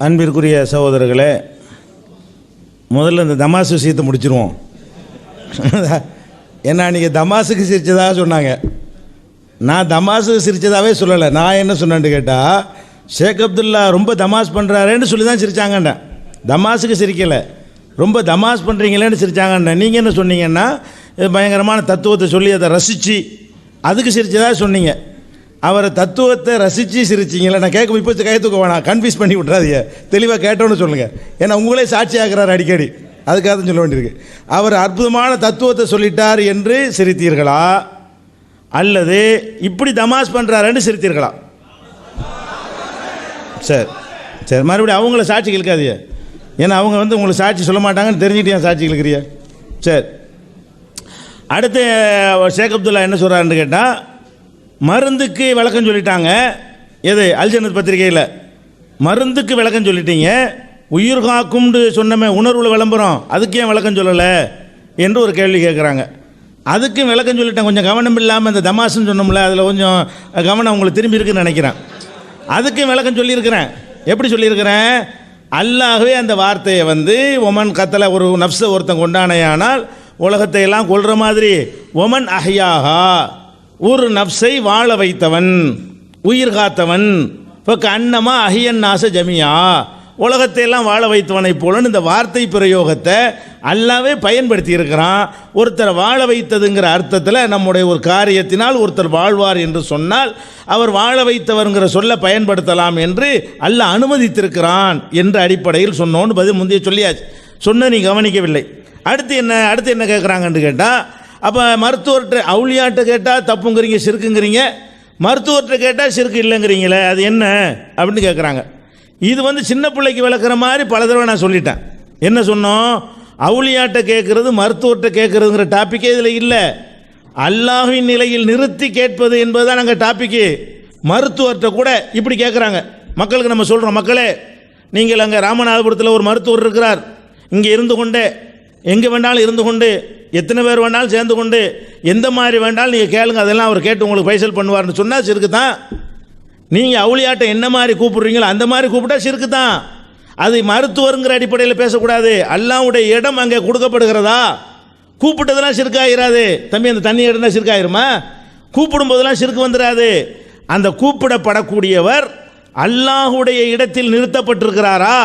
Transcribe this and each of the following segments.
அன்பிற்குரிய சகோதரர்களே, முதல்ல இந்த தமாசு விஷயத்தை முடிச்சிருவோம். ஏன்னா நீங்கள் தமாசுக்கு சிரித்ததாக சொன்னாங்க. நான் தமாசுக்கு சிரித்ததாகவே சொல்லலை. நான் என்ன சொன்னேன்னு கேட்டால், ஷேக் அப்துல்லா ரொம்ப தமாஸ் பண்ணுறாருன்னு சொல்லி தான் சிரித்தாங்கண்டேன். தமாசுக்கு சிரிக்கலை, ரொம்ப தமாஸ் பண்ணுறீங்களேன்னு சிரித்தாங்கண்டேன். நீங்கள் என்ன சொன்னீங்கன்னா, பயங்கரமான தத்துவத்தை சொல்லி அதை ரசித்து அதுக்கு சிரித்ததாக சொன்னீங்க. அவரை தத்துவத்தை ரசித்து சிரிச்சிங்களே. நான் கேட்க இப்போ கைத்துக்க வேணாம், கன்ஃபியூஸ் பண்ணி விட்றாதீங்க, தெளிவாக கேட்டோன்னு சொல்லுங்கள். ஏன்னா உங்களே சாட்சி ஆகிறார் அடிக்கடி, அதுக்காக தான் சொல்ல வேண்டியிருக்கு. அவர் அற்புதமான தத்துவத்தை சொல்லிட்டார் என்று சிரித்தீர்களா, அல்லது இப்படி தமாஸ் பண்ணுறாருன்னு சிரித்தீர்களா? சரி சரி, மறுபடியும் அவங்கள சாட்சி இழுக்காதீங்க. ஏன்னா அவங்க உங்களுக்கு சாட்சி சொல்ல மாட்டாங்கன்னு தெரிஞ்சுட்டு ஏன் சாட்சி இழுக்கிறிய? சரி, அடுத்து ஷேக் அப்துல்லா என்ன சொல்கிறாருன்னு கேட்டால், மருந்துக்கு விளக்கம் சொல்லிட்டாங்க. எது? அல்ஜன்னத் பத்திரிகையில் மருந்துக்கு விளக்கம் சொல்லிட்டீங்க. உயிர் காக்கும்னு சொன்னமே உணர்வுல விளம்பரம், அதுக்கு ஏன் விளக்கம் சொல்லலை என்று ஒரு கேள்வி கேட்குறாங்க. அதுக்கும் விளக்கம் சொல்லிட்டேன். கொஞ்சம் கவனம் இல்லாமல் இந்த தமாசுன்னு சொன்னோம்ல, அதில் கொஞ்சம் கவனம் உங்களுக்கு திரும்பி இருக்குன்னு நினைக்கிறேன். அதுக்கும் விளக்கம் சொல்லியிருக்கிறேன். எப்படி சொல்லியிருக்கிறேன்? அல்லாஹ்வே அந்த வார்த்தையை ஒமன் கத்தலை, ஒரு நப்ஸை ஒருத்தன் கொண்டானையானால் உலகத்தை எல்லாம் கொள்கிற மாதிரி, ஒமன் அஹ்யாஹா, ஒரு நப்ஸை வாழ வைத்தவன், உயிர் காத்தவன், இப்போ அன்னமா அஹியன் நாச ஜமியா, உலகத்தை எல்லாம் வாழ வைத்தவனை போலன்னு இந்த வார்த்தை பிரயோகத்தை அல்லாவே பயன்படுத்தி இருக்கிறான். ஒருத்தர் வாழ வைத்ததுங்கிற அர்த்தத்தில் நம்முடைய ஒரு காரியத்தினால் ஒருத்தர் வாழ்வார் என்று சொன்னால் அவர் வாழ வைத்தவர்ங்கிற சொல்ல பயன்படுத்தலாம் என்று அல்லாஹ் அனுமதித்திருக்கிறான் என்ற அடிப்படையில் சொன்னோன்னு பதில் முந்தைய சொல்லியாச்சு. சொன்ன நீ கவனிக்கவில்லை. அடுத்து என்ன கேட்குறாங்கன்னு கேட்டால், அப்போ மருத்துவர்கிட்ட அவுளியாட்ட கேட்டால் தப்புங்கிறீங்க, சிறுக்குங்கிறீங்க, மருத்துவர்கிட்ட கேட்டால் சிறுக்கு இல்லைங்கிறீங்களே, அது என்ன அப்படின்னு கேட்குறாங்க. இது சின்ன பிள்ளைக்கு விளக்குற மாதிரி பல தடவை நான் சொல்லிட்டேன். என்ன சொன்னோம்? அவுளியாட்ட கேட்குறது மருத்துவர்கிட்ட கேட்குறதுங்கிற டாப்பிக்கே இதில் இல்லை. அல்லாஹ்வின் நிலையில் நிறுத்தி கேட்பது என்பது தான் நாங்கள் டாப்பிக்கு. மருத்துவர்கிட்ட கூட இப்படி கேட்குறாங்க. மக்களுக்கு நம்ம சொல்கிறோம், மக்களே நீங்கள் அங்கே ராமநாதபுரத்தில் ஒரு மருத்துவர் இருக்கிறார், இங்கே இருந்து கொண்டே எங்கே வேண்டாலும் இருந்து கொண்டு எத்தனை பேர் வேண்டாலும் சேர்ந்து கொண்டு எந்த மாதிரி வேண்டாலும் நீங்கள் கேளுங்க, அதெல்லாம் அவர் கேட்டு உங்களுக்கு பைசல் பண்ணுவார்னு சொன்னால் சிறுக்கு தான். நீங்கள் அவுளியாட்ட என்ன மாதிரி கூப்பிடுறீங்களோ அந்த மாதிரி கூப்பிட்டா சிறுக்கு தான். அது மருத்துவருங்கிற அடிப்படையில் பேசக்கூடாது. அல்லாஹ்வுடைய இடம் அங்கே கொடுக்கப்படுகிறதா, கூப்பிட்டதெல்லாம் சிறுக்காயிராது. தம்பி அந்த தண்ணி இடம்னா சிறுக்காயிருமா? கூப்பிடும் போதெல்லாம் சிறுக்கு வந்துடாது. அந்த கூப்பிடப்படக்கூடியவர் அல்லாஹ்வுடைய இடத்தில் நிறுத்தப்பட்டிருக்கிறாரா,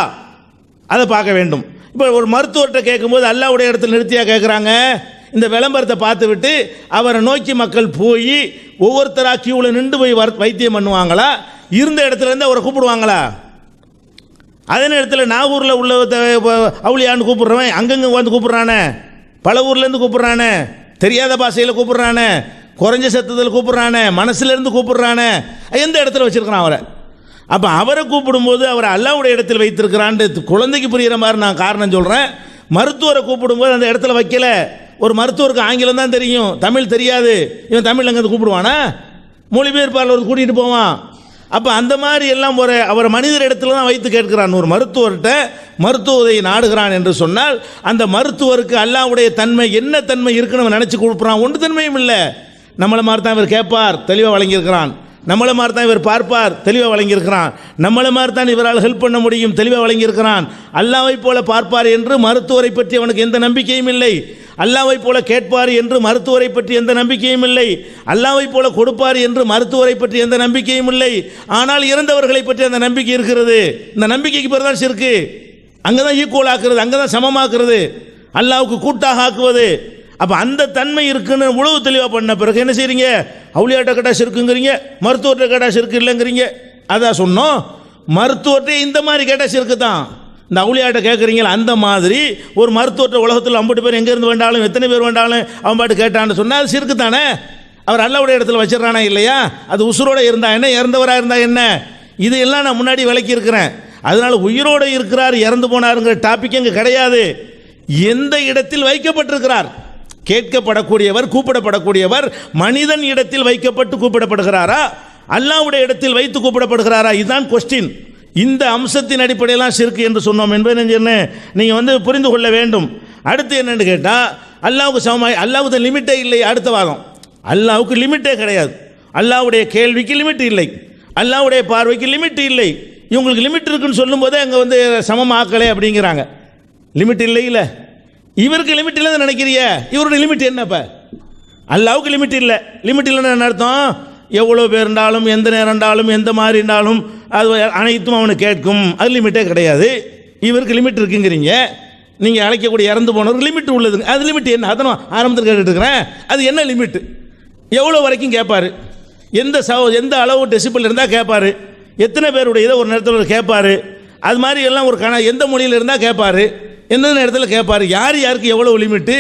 அதை பார்க்க வேண்டும். இப்போ ஒரு மருத்துவர்கிட்ட கேட்கும்போது அல்லாஹ்வுடைய இடத்துல நிறுத்தியா கேட்குறாங்க? இந்த விளம்பரத்தை பார்த்து விட்டு அவரை நோக்கி மக்கள் போய் ஒவ்வொருத்தரா கியூவில் நின்று போய் வைத்தியம் பண்ணுவாங்களா? இருந்த இடத்துல இருந்து அவரை கூப்பிடுவாங்களா? அதே நேரத்தில் நாகூரில் உள்ள அவுளியான்னு கூப்பிடுறவன் அங்கங்கே வந்து கூப்பிட்றானே, பல ஊர்லேருந்து கூப்பிட்றானே, தெரியாத பாஷையில் கூப்பிட்றானே, குறைஞ்ச சத்தத்தில் கூப்பிட்றானே, மனசுலேருந்து கூப்பிட்றானே, எந்த இடத்துல வச்சுருக்கிறான் அவரை? அப்போ அவரை கூப்பிடும்போது அவரை அல்லாஹ்வுடைய இடத்தில் வைத்திருக்கிறான்ட்டு குழந்தைக்கு புரிகிற மாதிரி நான் காரணம் சொல்கிறேன். மருத்துவரை கூப்பிடும்போது அந்த இடத்துல வைக்கல. ஒரு மருத்துவருக்கு ஆங்கிலம் தான் தெரியும், தமிழ் தெரியாது. இவன் தமிழ் அங்கே கூப்பிடுவானா? மொழிபெயர்ப்பாளர் கூட்டிகிட்டு போவான். அப்போ அந்த மாதிரி எல்லாம் அவர் மனிதர் இடத்துல தான் வைத்து கேட்கிறான். ஒரு மருத்துவர்கிட்ட மருத்துவ உதவி நாடுகிறான் என்று சொன்னால் அந்த மருத்துவருக்கு அல்லாஹ்வுடைய தன்மை என்ன தன்மை இருக்குன்னு நினச்சி கொடுக்குறான். ஒன்று தன்மையும் இல்லை. நம்மளை மாதிரி தான் இவர் கேட்பார், தெளிவாக வழங்கியிருக்கிறான். நம்மளை மாதிரி தான் இவர் பார்ப்பார், தெளிவாக வழங்கியிருக்கிறான். நம்மளை மாதிரி தான் இவரால் ஹெல்ப் பண்ண முடியும், தெளிவாக வழங்கியிருக்கிறான். அல்லாஹ்வை போல பார்ப்பார் என்று மருத்துவரை பற்றி அவனுக்கு எந்த நம்பிக்கையும் இல்லை. அல்லாஹ்வை போல கேட்பார் என்று மருத்துவரை பற்றி எந்த நம்பிக்கையும் இல்லை. அல்லாஹ்வை போல கொடுப்பார் என்று மருத்துவரை பற்றி எந்த நம்பிக்கையும் இல்லை. ஆனால் இறந்தவர்களை பற்றி அந்த நம்பிக்கை இருக்கிறது. இந்த நம்பிக்கைக்கு பேர் தான் ஷிர்க். அங்கே தான் ஈக்குவல் ஆக்குறது, அங்கே தான் சமமாக்குறது, அல்லாஹ்வுக்கு கூட்டாக ஆக்குவது. அப்போ அந்த தன்மை இருக்குன்னு உழவு தெளிவாக பண்ண பிறகு என்ன செய்றீங்க? அவுளியாட்ட கேட்டால் ஷிர்க்குங்கிறீங்க, மருத்துவர்கிட்ட கேட்டால் ஷிர்க்கு இல்லைங்கிறீங்க. அதான் சொன்னோம், மருத்துவர்கிட்ட இந்த மாதிரி கேட்டால் ஷிர்க்கு தான். இந்த அவுளியாட்ட கேட்குறீங்களா அந்த மாதிரி ஒரு மருத்துவர்கிட்ட உலகத்தில் 50 பேர் எங்கேருந்து வேண்டாலும் எத்தனை பேர் வேண்டாலும் அவன் பாட்டு கேட்டான்னு சொன்னால் அது ஷிர்க்கு தானே. அவர் அல்லாஹ்வுடைய இடத்துல வச்சிடறானா இல்லையா? அது உசுரோடு இருந்தால் என்ன, இறந்தவராக இருந்தால் என்ன, இது எல்லாம் நான் முன்னாடி விளக்கி இருக்கிறேன். அதனால உயிரோடு இருக்கிறார் இறந்து போனாருங்கிற டாபிக் அங்கே கிடையாது. எந்த இடத்தில் வைக்கப்பட்டிருக்கிறார், கேட்கப்படக்கூடியவர் கூப்பிடப்படக்கூடியவர் மனிதன் இடத்தில் வைக்கப்பட்டு கூப்பிடப்படுகிறாரா, அல்லாஹ்வுடைய இடத்தில் வைத்து கூப்பிடப்படுகிறாரா? இதுதான் கொஸ்டின். இந்த அம்சத்தின் அடிப்படையெல்லாம் ஷிர்க் என்று சொன்னோம் என்பதை நீங்கள் புரிந்து கொள்ள வேண்டும். அடுத்து என்னன்னு கேட்டால், அல்லாஹ்வுக்கு சமமாய் அல்லாஹ்வுக்கு லிமிட்டே இல்லை. அடுத்த வாதம், அல்லாஹ்வுக்கு லிமிட்டே கிடையாது. அல்லாஹ்வுடைய கேள்விக்கு லிமிட் இல்லை, அல்லாஹ்வுடைய பார்வைக்கு லிமிட் இல்லை. இவங்களுக்கு லிமிட் இருக்குன்னு சொல்லும்போதே அங்கே வந்து சமமாக்கலை அப்படிங்கிறாங்க. லிமிட் இல்லை, இவருக்கு லிமிட் இல்லைன்னு நினைக்கிறிய, இவருடைய லிமிட் என்னப்பா? அல்லாவுக்கு லிமிட் இல்லை. லிமிட் இல்லைன்னு என்ன அர்த்தம்? எவ்வளோ பேர் இருந்தாலும், எந்த நேரம் இருந்தாலும், எந்த மாதிரி இருந்தாலும் அது அனைத்தும் அவனுக்கு கேட்கும். அது லிமிட்டே கிடையாது. இவருக்கு லிமிட் இருக்குங்கிறீங்க. நீங்கள் அழைக்கக்கூடிய இறந்து போனவருக்கு லிமிட் உள்ளதுங்க. அது லிமிட் என்ன? அதை நான் ஆரம்பத்தில் கேட்டுருக்கிறேன். அது என்ன லிமிட்டு? எவ்வளோ வரைக்கும் கேட்பார்? எந்த அளவு டெசிபிள் இருந்தால் கேட்பார்? எத்தனை பேருடைய இதை ஒரு நேரத்தில் கேட்பார்? அது மாதிரி எல்லாம் ஒரு எந்த மொழியில் இருந்தால் கேட்பார்? எந்த நேரத்தில் கேட்பார்? யாருக்கு எவ்வளோ லிமிட்டு?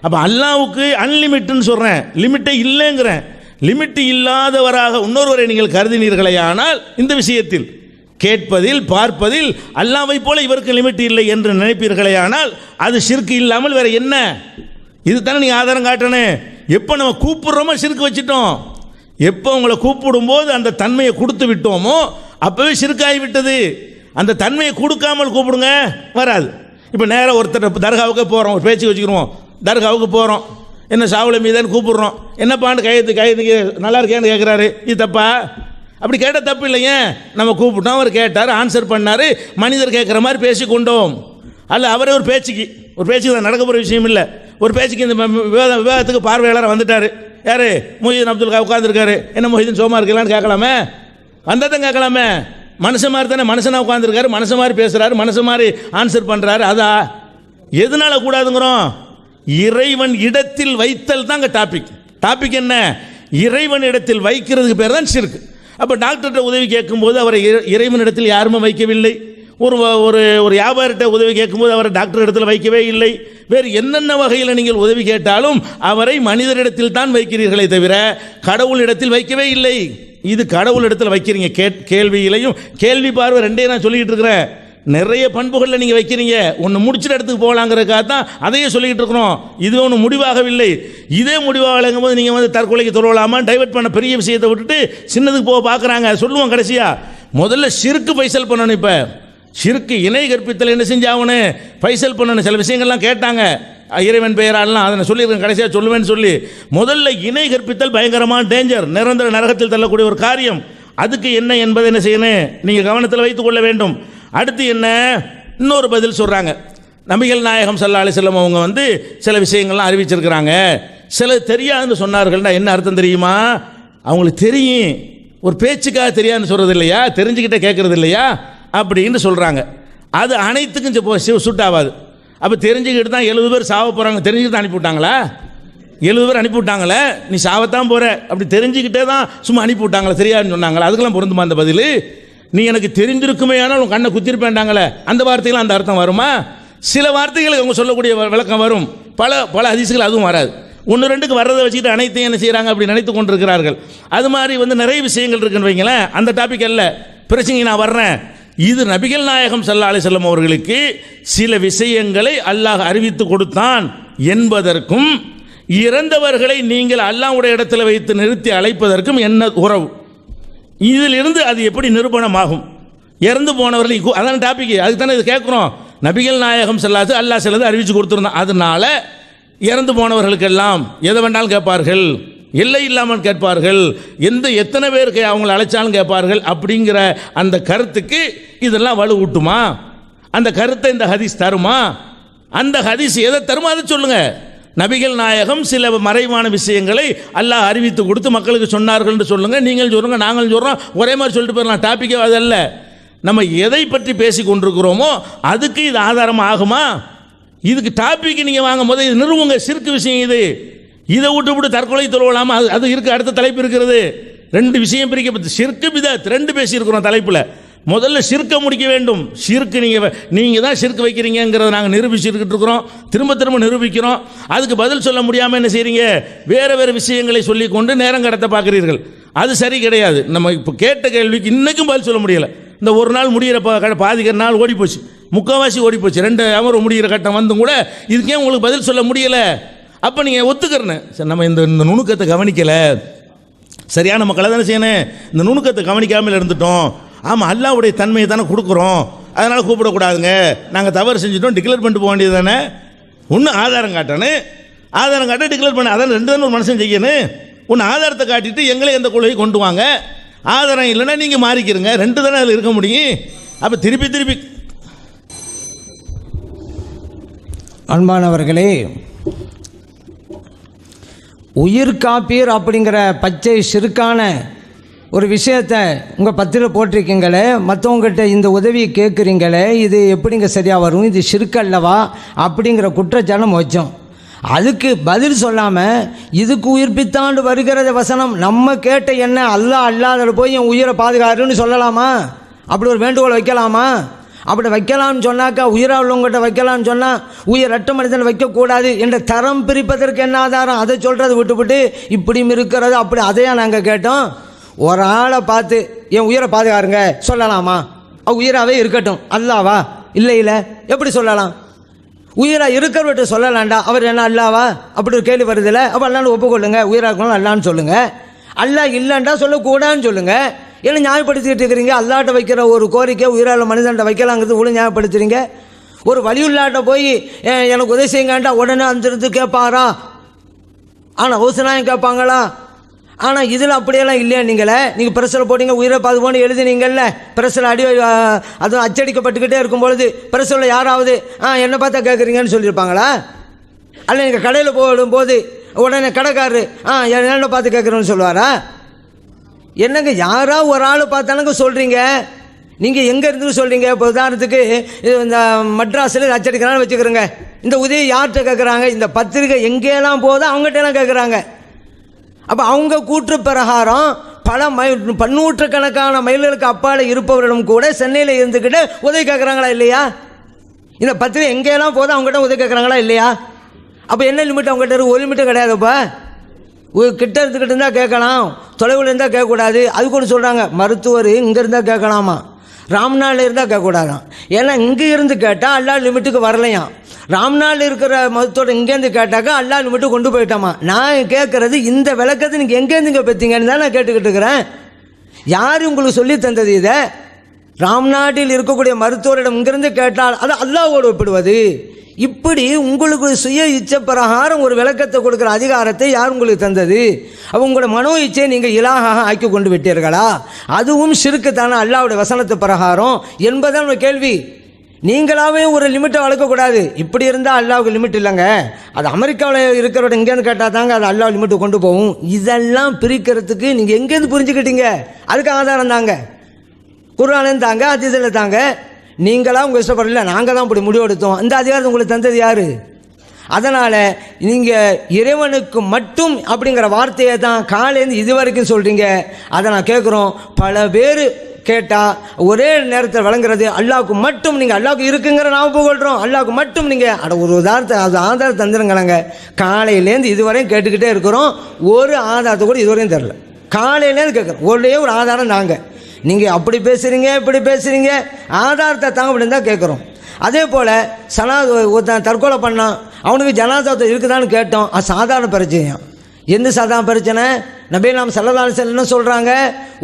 அப்போ அல்லாவுக்கு அன்லிமிட்டுன்னு சொல்கிறேன், லிமிட்டே இல்லைங்கிறேன். லிமிட்டு இல்லாதவராக இன்னொருவரை நீங்கள் கருதினீர்களே ஆனால் இந்த விஷயத்தில் கேட்பதில் பார்ப்பதில் அல்லாவை போல இவருக்கு லிமிட் இல்லை என்று நினைப்பீர்களே ஆனால் அது ஷிர்க் இல்லாமல் வேற என்ன? இது தானே நீங்கள் ஆதாரம் காட்டணும். எப்போ நம்ம கூப்பிடுறோமோ ஷிர்க் வச்சுட்டோம். எப்போ உங்களை கூப்பிடும்போது அந்த தன்மையை கொடுத்து விட்டோமோ அப்போவே ஷிர்க் ஆகிவிட்டது. அந்த தன்மையை கொடுக்காமல் கூப்பிடுங்க, வராது. இப்போ நேராக ஒருத்தர் தர்காவுக்கு போகிறோம், ஒரு பேச்சு வச்சுக்கிறோம். தர்காவுக்கு போகிறோம், என்ன சாவுல மீதான்னு கூப்பிடுறோம். என்னப்பான்னு கையெழுத்து நல்லா இருக்கேன்னு கேட்குறாரு. இது தப்பா? அப்படி கேட்டால் தப்பு இல்லைங்க. நம்ம கூப்பிட்டோம், அவர் கேட்டார், ஆன்சர் பண்ணார், மனிதர் கேட்குற மாதிரி பேசி கொண்டோம். அல்ல அவரே ஒரு பேச்சுக்கு தான் நடக்க போகிற விஷயம் இல்லை. ஒரு பேச்சுக்கு இந்த விவாதத்துக்கு பார்வையாளர் வந்துட்டார். யார்? மொஹிதீன் அப்துல் உட்காந்துருக்காரு. என்ன மொஹிதீன் சோமா இருக்கலான்னு கேட்கலாமே? வந்தால் தான் கேட்கலாமே. மனுஷன் மாதிரி தானே, மனுஷனாக உட்காந்துருக்காரு, மனுஷன் மாதிரி பேசுகிறாரு, மனுஷன் மாதிரி ஆன்சர் பண்ணுறாரு. அதா எதனால கூடாதுங்கிறோம்? இறைவன் இடத்தில் வைத்தல் தான் டாபிக் என்ன? இறைவன் இடத்தில் வைக்கிறதுக்கு பேர் தான் ஷிர்க். அப்போ டாக்டர்கிட்ட உதவி கேட்கும்போது அவரை இறைவன் இடத்தில் யாருமே வைக்கவில்லை. ஒரு ஒரு வியாபாரிட்ட உதவி கேட்கும்போது அவரை டாக்டர் இடத்துல வைக்கவே இல்லை. வேறு என்னென்ன வகையில் நீங்கள் உதவி கேட்டாலும் அவரை மனிதரிடத்தில் தான் வைக்கிறீர்களே தவிர கடவுள் இடத்தில் வைக்கவே இல்லை. இது கடவுள் இடத்துல வைக்கிறீங்க. கேள்வியிலையும் கேள்வி பார்வை ரெண்டையும் நான் சொல்லிக்கிட்டு இருக்கிறேன். நிறைய பண்புகளில் நீங்கள் வைக்கிறீங்க. ஒன்று முடிச்சுட்டு இடத்துக்கு போகலாங்கிறதுக்காக தான் அதையே சொல்லிக்கிட்டு இருக்கிறோம். இது ஒன்று முடிவாகவில்லை. இதே முடிவாகலைங்கும் போது நீங்கள் வந்து தற்கொலைக்கு தொழலாமா டைவெர்ட் பண்ண பெரிய விஷயத்தை விட்டுட்டு சின்னதுக்கு போக பார்க்குறாங்க. சொல்லுவோம் கடைசியாக முதல்ல ஷிர்க்கு பைசல் பண்ணணும். இப்போ ஷிர்க்கு இணை கற்பித்தல் என்ன செஞ்சாகணும்? பைசல் பண்ணணும். சில விஷயங்கள்லாம் கேட்டாங்க, இறைவன் பெயராலாம் அதை சொல்லியிருக்கேன், கடைசியாக சொல்லுவேன்னு சொல்லி. முதல்ல இணை கற்பித்தல் பயங்கரமான டேஞ்சர், நிரந்தர நரகத்தில் தள்ளக்கூடிய ஒரு காரியம். அதுக்கு என்ன என்பதை என்ன செய்யணும்? நீங்கள் கவனத்தில் வைத்துக் கொள்ள வேண்டும். அடுத்து என்ன? இன்னொரு பதில் சொல்கிறாங்க. நபிகள் நாயகம் ஸல்லல்லாஹு அலைஹி வஸல்லம் அவங்க வந்து சில விஷயங்கள்லாம் அறிவிச்சிருக்கிறாங்க. சில தெரியாதுன்னு சொன்னார்கள்னா என்ன அர்த்தம் தெரியுமா? அவங்களுக்கு தெரியும், ஒரு பேச்சுக்காக தெரியாதுன்னு சொல்கிறது இல்லையா, தெரிஞ்சுக்கிட்டே கேட்கறது இல்லையா அப்படின்னு சொல்கிறாங்க. அது அனைத்துக்கும் சுட்டாவாது. அப்போ தெரிஞ்சுக்கிட்டு தான் 70 பேர் சாவ போகிறாங்க, தெரிஞ்சுக்கிட்டு தான் அனுப்பிவிட்டாங்களா? 70 பேர் அனுப்பிவிட்டாங்களே, நீ சாவத்தான் போகிற அப்படி தெரிஞ்சுக்கிட்டே தான் சும்மா அனுப்பிவிட்டாங்களா? தெரியாதுன்னு சொன்னாங்களா? அதுக்கெல்லாம் பொருந்துமா அந்த பதில்? நீ எனக்கு தெரிஞ்சிருக்குமே ஆனால் உன் கண்ணை குத்திருப்பேன்டாங்களே, அந்த வார்த்தைகள் அந்த அர்த்தம் வருமா? சில வார்த்தைகளுக்கு அவங்க சொல்லக்கூடிய விளக்கம் வரும். பல ஹதீஸ்கள் அதுவும் வராது. 1-2க்கு வர்றதை வச்சுக்கிட்டு அனைத்தையும் என்ன செய்கிறாங்க அப்படி நினைத்து கொண்டிருக்கிறார்கள். அது மாதிரி வந்து நிறைய விஷயங்கள் இருக்குன்னு வைங்களேன். அந்த டாபிக் அல்ல பிரச்சனை, நான் வர்றேன். இது நபிகள் நாயகம் ஸல்லல்லாஹு அலைஹி வஸல்லம் அவர்களுக்கு சில விஷயங்களை அல்லாஹ் அறிவித்து கொடுத்தான் என்பதற்கும் இறந்தவர்களை நீங்கள் அல்லாஹ்வுடைய இடத்துல வைத்து நிறுத்தி அழைப்பதற்கும் என்ன உறவு? இதிலிருந்து அது எப்படி நிரூபணமாகும்? இறந்து போனவர்களை அதான் டாபிக், அதுக்கு தானே இது கேட்குறோம். நபிகள் நாயகம் ஸல்லல்லாஹு அல்லாஹ் சிலது அறிவித்து கொடுத்துருந்தான். அதனால இறந்து போனவர்களுக்கெல்லாம் எதை வேண்டாலும் கேட்பார்கள், எல்லை இல்லாமல் கேட்பார்கள், எத்தனை பேருக்கு அவங்களை அழைச்சாலும் கேட்பார்கள் அப்படிங்கிற அந்த கருத்துக்கு இதெல்லாம் வலுவூட்டுமா? அந்த கருத்தை இந்த ஹதீஸ் தருமா? அந்த ஹதீஸ் எதை தருமா அதை சொல்லுங்க. நபிகள் நாயகம் சில மறைவான விஷயங்களை அல்லாஹ் அறிவித்து கொடுத்து மக்களுக்கு சொன்னார்கள் என்று சொல்லுங்க. நீங்கள் சொல்லுங்க, நாங்கள் சொல்கிறோம், ஒரே மாதிரி சொல்லிட்டு போயிடலாம். டாப்பிக்கே அதல்ல. நம்ம எதை பற்றி பேசி கொண்டிருக்கிறோமோ அதுக்கு இது ஆதாரம் ஆகுமா? இதுக்கு டாபிக் நீங்கள் வாங்கும் போது இது நிறுவுங்க. சிறுக்கு விஷயம் இது. இதை விட்டு தற்கொலை தொழுவலாமா? அது இருக்கு, அடுத்த தலைப்பு இருக்கிறது. 2 விஷயம் பிரிக்கப்பட்டு ஷிர்கு பிதத் 2 பேசியிருக்கிறோம் தலைப்பில். முதல்ல ஷிர்கை முடிக்க வேண்டும். ஷிர்கு நீங்கள் தான் ஷிர்கு வைக்கிறீங்கிறத நாங்கள் நிரூபிச்சுக்கிட்டு இருக்கிறோம், திரும்ப நிரூபிக்கிறோம். அதுக்கு பதில் சொல்ல முடியாமல் என்ன செய்கிறீங்க? வேறு விஷயங்களை சொல்லி கொண்டு நேரம் கடத்த பார்க்குறீர்கள். அது சரி கிடையாது. நம்ம இப்போ கேட்ட கேள்விக்கு இன்றைக்கும் பதில் சொல்ல முடியலை. இந்த ஒரு நாள் முடிகிற பாதிக்கிற நாள் ஓடி போச்சு, முக்கால்வாசி ஓடி போச்சு. 2 அமர்வு முடிகிற கட்டம் வந்தும் கூட இதுக்கே உங்களுக்கு பதில் சொல்ல முடியலை. அப்போ நீங்கள் ஒத்துக்கிறேன், சரி நம்ம இந்த நுணுக்கத்தை கவனிக்கலை, சரியான மக்களை தானே செய்யணும். இந்த நுணுக்கத்தை கவனிக்காமல் இருந்துட்டோம். ஆமாம், அல்லாஹ்வுடைய தன்மையை தானே கொடுக்குறோம், அதனால் கூப்பிடக்கூடாதுங்க, நாங்கள் தவறு செஞ்சுட்டோம், டிக்ளேர் பண்ணிட்டு போக வேண்டியது தானே. ஒன்று ஆதாரம் காட்டணும், ஆதாரம் காட்ட டிக்ளேர் பண்ண, அதான் 2 தானே ஒரு மனுஷன் செய்யணும். ஒன்று ஆதாரத்தை காட்டிட்டு எங்களே எந்த கொள்கையை கொண்டு வாங்க, ஆதாரம் இல்லைன்னா நீங்கள் மாறிக்கிறங்க, 2 தானே அதில் இருக்க முடியும். அப்போ திருப்பி அன்பானவர்களே, உயிர் காப்பீர் அப்படிங்கிற பச்சை சிறுக்கான ஒரு விஷயத்தை உங்கள் பத்திரில் போட்டிருக்கீங்களே, மற்றவங்ககிட்ட இந்த உதவியை கேட்குறீங்களே, இது எப்படிங்க சரியாக வரும், இது சிறுக்கல்லவா அப்படிங்கிற குற்றச்சாட்டு வச்சோம். அதுக்கு பதில் சொல்லாமல் இதுக்கு உயிர்ப்பித்தாண்டு வருகிறது வசனம், நம்ம கேட்ட என்ன அல்லாஹ் அல்லாத போய் என் உயிரை பாதுகாருன்னு சொல்லலாமா? அப்படி ஒரு வேண்டுகோள் வைக்கலாமா? அப்படி வைக்கலாம்னு சொன்னாக்கா, உயிராக உள்ளவங்ககிட்ட வைக்கலாம்னு சொன்னால் உயிரற்ற மனிதன் வைக்கக்கூடாது என்ற தரம் பிரிப்பதற்கு என்ன ஆதாரம்? அதை சொல்கிறது விட்டுவிட்டு இப்படியும் இருக்கிறது அப்படி அதையா நாங்கள் கேட்டோம்? ஒரு ஆளை பார்த்து என் உயிரை பாதுகாருங்க சொல்லலாமா? உயிராகவே இருக்கட்டும், அல்லாவா? இல்லை எப்படி சொல்லலாம்? உயிராக இருக்கிறவர்கிட்ட சொல்லலாண்டா, அவர் என்ன அல்லாவா? அப்படி ஒரு கேள்வி வருதில்ல. அப்போ அல்லான்னு ஒப்புக்கொள்ளுங்க, உயிராக இருக்கணும் அல்லான்னு சொல்லுங்கள். அல்லா இல்லைண்டா சொல்லக்கூடாதுன்னு சொல்லுங்கள். ஏன்னா நியாயப்படுத்திக்கிட்டு இருக்கிறீங்க. அல்லாட்ட வைக்கிற ஒரு கோரிக்கை உயிராள மனிதன்ட்ட வைக்கலாங்கிறது கூட நியாயப்படுத்துறீங்க. ஒரு வலியுள்ளாட்ட போய் எனக்கு உதவி செய்யுங்கண்டா உடனே அந்திருந்து கேட்பாரா? ஆனால் ஹவுசனாயும் கேட்பாங்களா? ஆனால் இதில் அப்படியெல்லாம் இல்லையா? நீங்கள் பிரஸில் போட்டிங்க உயிரை பாதுகான்னு எழுதினீங்கல்ல, பிரஸில் அதுவும் அச்சடிக்கப்பட்டுக்கிட்டே இருக்கும்பொழுது பிரஸில் யாராவது என்னை பார்த்தா கேட்குறீங்கன்னு சொல்லியிருப்பாங்களா? அல்ல நீங்கள் கடையில் போடும்போது உடனே கடைக்காரரு என்னை பார்த்து கேட்குறேன்னு சொல்லுவாரா? என்னங்க, யாராவது ஒரு ஆள் பார்த்தானுங்க சொல்கிறீங்க. நீங்கள் எங்கே இருந்து சொல்கிறீங்க? இப்போ உதாரணத்துக்கு இந்த மெட்ராஸில் அச்சடிக்கிறான்னு வச்சுக்கிறோங்க. இந்த உதவி யார்கிட்ட கேட்குறாங்க? இந்த பத்திரிக்கை எங்கேலாம் போதோ அவங்ககிட்டலாம் கேட்குறாங்க. அப்போ அவங்க கூற்று பிரகாரம் பல பன்னூற்றுக்கணக்கான மைல்களுக்கு அப்பால் இருப்பவர்களும் கூட சென்னையில் இருந்துக்கிட்டு உதவி கேட்குறாங்களா இல்லையா? இந்த பத்திரிகை எங்கேலாம் போதோ அவங்ககிட்ட உதவி கேட்குறாங்களா இல்லையா? அப்போ என்ன லிமிட் அவங்ககிட்ட இருக்குது? ஒரு லிமிட்டும் கிடையாதுப்பா. கிட்ட இருந்துக்கிட்டு இருந்தால் கேட்கலாம், தொலைவில் இருந்தால் கேட்கக்கூடாது. அதுக்கு ஒன்று சொல்கிறாங்க, மருத்துவர் இங்கே இருந்தால் கேட்கலாமா, ராம்நாளில் இருந்தால் கேட்கக்கூடாதான். ஏன்னா இங்கே இருந்து கேட்டால் அல்லா லிமிட்டுக்கு வரலையாம். ராம்நாளில் இருக்கிற மருத்துவர் இங்கேருந்து கேட்டாக்கா அல்லா லிமிட்டு கொண்டு போயிட்டாமா. நான் கேட்குறது இந்த விளக்கத்தை நீங்கள் எங்கேருந்து இங்கே பெற்றீங்கன்னு தான் நான் கேட்டுக்கிட்டு இருக்கிறேன். யார் உங்களுக்கு சொல்லி தந்தது இதை? ராம்நாட்டில் இருக்கக்கூடிய மருத்துவரிடம் இங்கிருந்து கேட்டால் அது அல்லாஹ்வோடு ஒப்பிடுவது. இப்படி உங்களுக்கு சுய இச்சை பிரகாரம் ஒரு விளக்கத்தை கொடுக்குற அதிகாரத்தை யார் உங்களுக்கு தந்தது? அப்போ உங்களோட மனோ இச்சையை நீங்கள் இலாகாக ஆக்கி கொண்டு விட்டீர்களா? அதுவும் ஷிர்க்குத்தான அல்லாஹ்வுடைய வசனத்து பிரகாரம் என்பதான் ஒரு கேள்வி. நீங்களாவே ஒரு லிமிட்டை வளர்க்கக்கூடாது. இப்படி இருந்தால் அல்லாவுக்கு லிமிட் இல்லைங்க, அது அமெரிக்காவில் இருக்கிறவட எங்கேருந்து கேட்டால் தாங்க அது அல்லாஹ் லிமிட்டு கொண்டு போகும். இதெல்லாம் பிரிக்கிறதுக்கு நீங்கள் எங்கேருந்து புரிஞ்சுக்கிட்டீங்க? அதுக்கு ஆதாரம் தாங்க, குர்ஆன்லேருந்து தாங்க, ஹதீஸில் தாங்க. நீங்களாம் உங்கள் இஷ்டப்படல, நாங்கள் தான் இப்படி முடிவெடுத்தோம். இந்த அதிகாரத்தை உங்களுக்கு தந்தது யார்? அதனால் நீங்கள் இறைவனுக்கு மட்டும் அப்படிங்கிற வார்த்தையை தான் காலையிலேருந்து இது வரைக்கும் சொல்கிறீங்க. அதை நான் கேட்குறோம். பல பேர் கேட்டால் ஒரே நேரத்தில் வழங்குறது அல்லாவுக்கு மட்டும். நீங்கள் அல்லாவுக்கு இருக்குங்கிற நாம் புகழ்கிறோம், அல்லாவுக்கு மட்டும் நீங்கள் ஒரு உதாரணத்தை அது ஆதாரம் தந்துருங்களேங்க. காலையிலேருந்து இதுவரையும் கேட்டுக்கிட்டே இருக்கிறோம், ஒரு ஆதாரத்தை கூட இதுவரையும் தரல. காலையிலேருந்து கேட்குறோம், ஒரே ஒரு ஆதாரம் தாங்க. நீங்கள் அப்படி பேசுகிறீங்க இப்படி பேசுகிறீங்க, ஆதாரத்தை தாங்க அப்படின்னு தான் கேட்குறோம். அதே போல் ஒருத்தன் தற்கொலை பண்ணான், அவனுக்கு ஜனாதா இருக்குதான்னு கேட்டோம். அது சாதாரண பிரச்சனையாம். எந்த சாதாரண பிரச்சனை? நபிகள் ஸல்லல்லாஹு அலைஹி வஸல்லம் என்ன சொல்கிறாங்க?